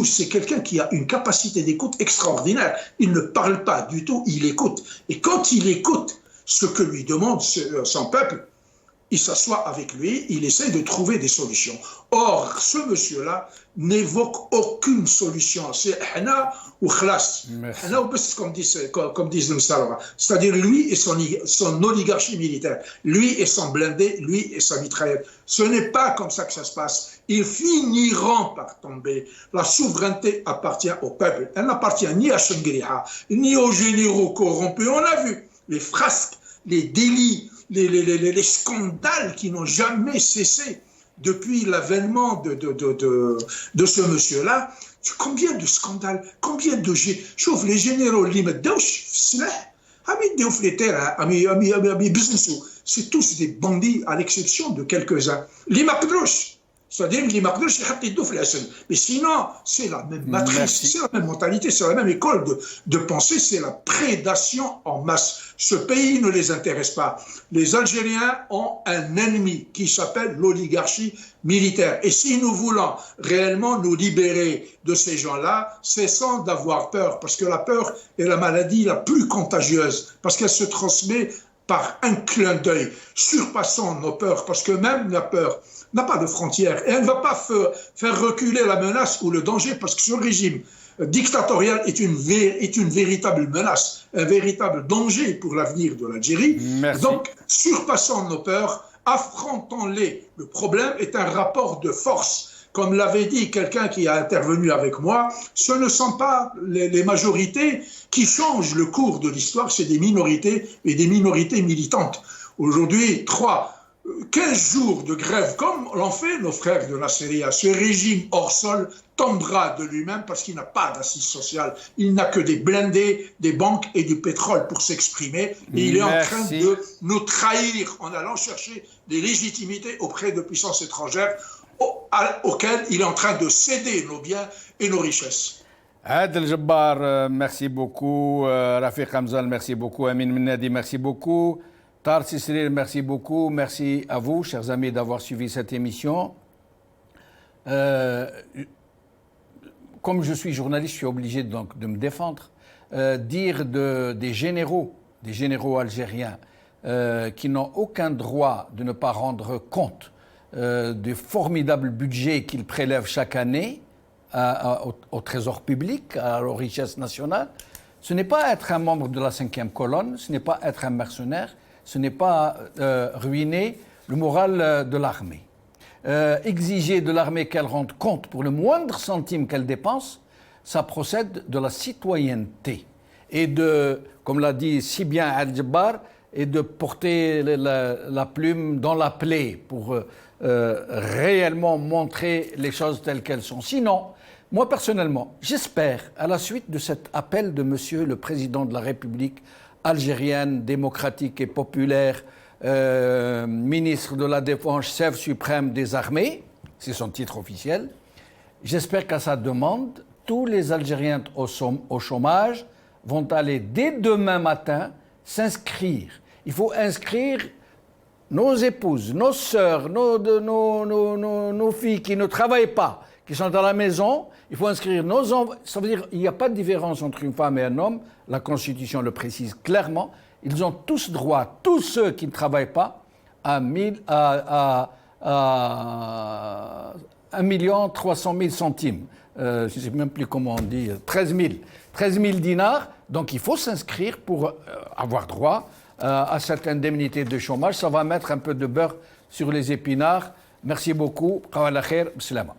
C'est quelqu'un qui a une capacité d'écoute extraordinaire. Il ne parle pas du tout, il écoute. Et quand il écoute ce que lui demande son peuple, il s'assoit avec lui, il essaie de trouver des solutions. Or, ce monsieur-là n'évoque aucune solution. C'est Hana ou Khlas. Hana ou Bess, comme disent les Msalawa. C'est-à-dire lui et son oligarchie militaire, lui et son blindé, lui et sa mitraillette. Ce n'est pas comme ça que ça se passe. Ils finiront par tomber. La souveraineté appartient au peuple. Elle n'appartient ni à Shengriha, ni aux généraux corrompus. On a vu les frasques, les délits, les scandales qui n'ont jamais cessé depuis l'avènement de ce monsieur-là. Combien de scandales, combien de... Chauffe, les généraux, c'est tous des bandits à l'exception de quelques-uns. C'est-à-dire mais sinon, c'est la même matrice, c'est la même mentalité, c'est la même école de pensée, c'est la prédation en masse. Ce pays ne les intéresse pas. Les Algériens ont un ennemi qui s'appelle l'oligarchie militaire. Et si nous voulons réellement nous libérer de ces gens-là, cessons d'avoir peur, parce que la peur est la maladie la plus contagieuse, parce qu'elle se transmet par un clin d'œil. Surpassons nos peurs, parce que même la peur n'a pas de frontières et elle ne va pas faire reculer la menace ou le danger, parce que ce régime dictatorial est une véritable menace, un véritable danger pour l'avenir de l'Algérie. Donc, surpassons nos peurs, affrontons-les. Le problème est un rapport de force. Comme l'avait dit quelqu'un qui a intervenu avec moi, ce ne sont pas les majorités qui changent le cours de l'histoire, c'est des minorités et des minorités militantes. Aujourd'hui, 15 jours de grève, comme l'ont fait nos frères de la Syrie, ce régime hors sol tombera de lui-même parce qu'il n'a pas d'assise sociale. Il n'a que des blindés, des banques et du pétrole pour s'exprimer. Et il est en train de nous trahir en allant chercher des légitimités auprès de puissances étrangères auxquelles il est en train de céder nos biens et nos richesses. Adel Jabbar, merci beaucoup. Rafiq Hamzal, merci beaucoup. Amin Mennadi, merci beaucoup. Tar Sisril, merci beaucoup. Merci à vous, chers amis, d'avoir suivi cette émission. Comme je suis journaliste, je suis obligé donc de me défendre. Dire des généraux algériens qui n'ont aucun droit de ne pas rendre compte du formidable budget qu'ils prélèvent chaque année au trésor public, aux richesses nationales, ce n'est pas être un membre de la 5e colonne, ce n'est pas être un mercenaire, ce n'est pas ruiner le moral de l'armée. Exiger de l'armée qu'elle rende compte pour le moindre centime qu'elle dépense, ça procède de la citoyenneté. Et comme l'a dit si bien Al-Jabbar, et de porter la plume dans la plaie pour réellement montrer les choses telles qu'elles sont. Sinon, moi personnellement, j'espère, à la suite de cet appel de Monsieur le Président de la République algérienne, démocratique et populaire, ministre de la Défense, chef suprême des armées, c'est son titre officiel. J'espère qu'à sa demande, tous les Algériens au chômage vont aller dès demain matin s'inscrire. Il faut inscrire nos épouses, nos sœurs, nos filles qui ne travaillent pas, qui sont à la maison. Il faut inscrire nos enfants. Ça veut dire qu'il n'y a pas de différence entre une femme et un homme. La Constitution le précise clairement. Ils ont tous droit, tous ceux qui ne travaillent pas, à 1 300 000 centimes. Je ne sais même plus comment on dit, 13 000 dinars. Donc il faut s'inscrire pour avoir droit à cette indemnité de chômage. Ça va mettre un peu de beurre sur les épinards. Merci beaucoup. Qawala khair. Bislama.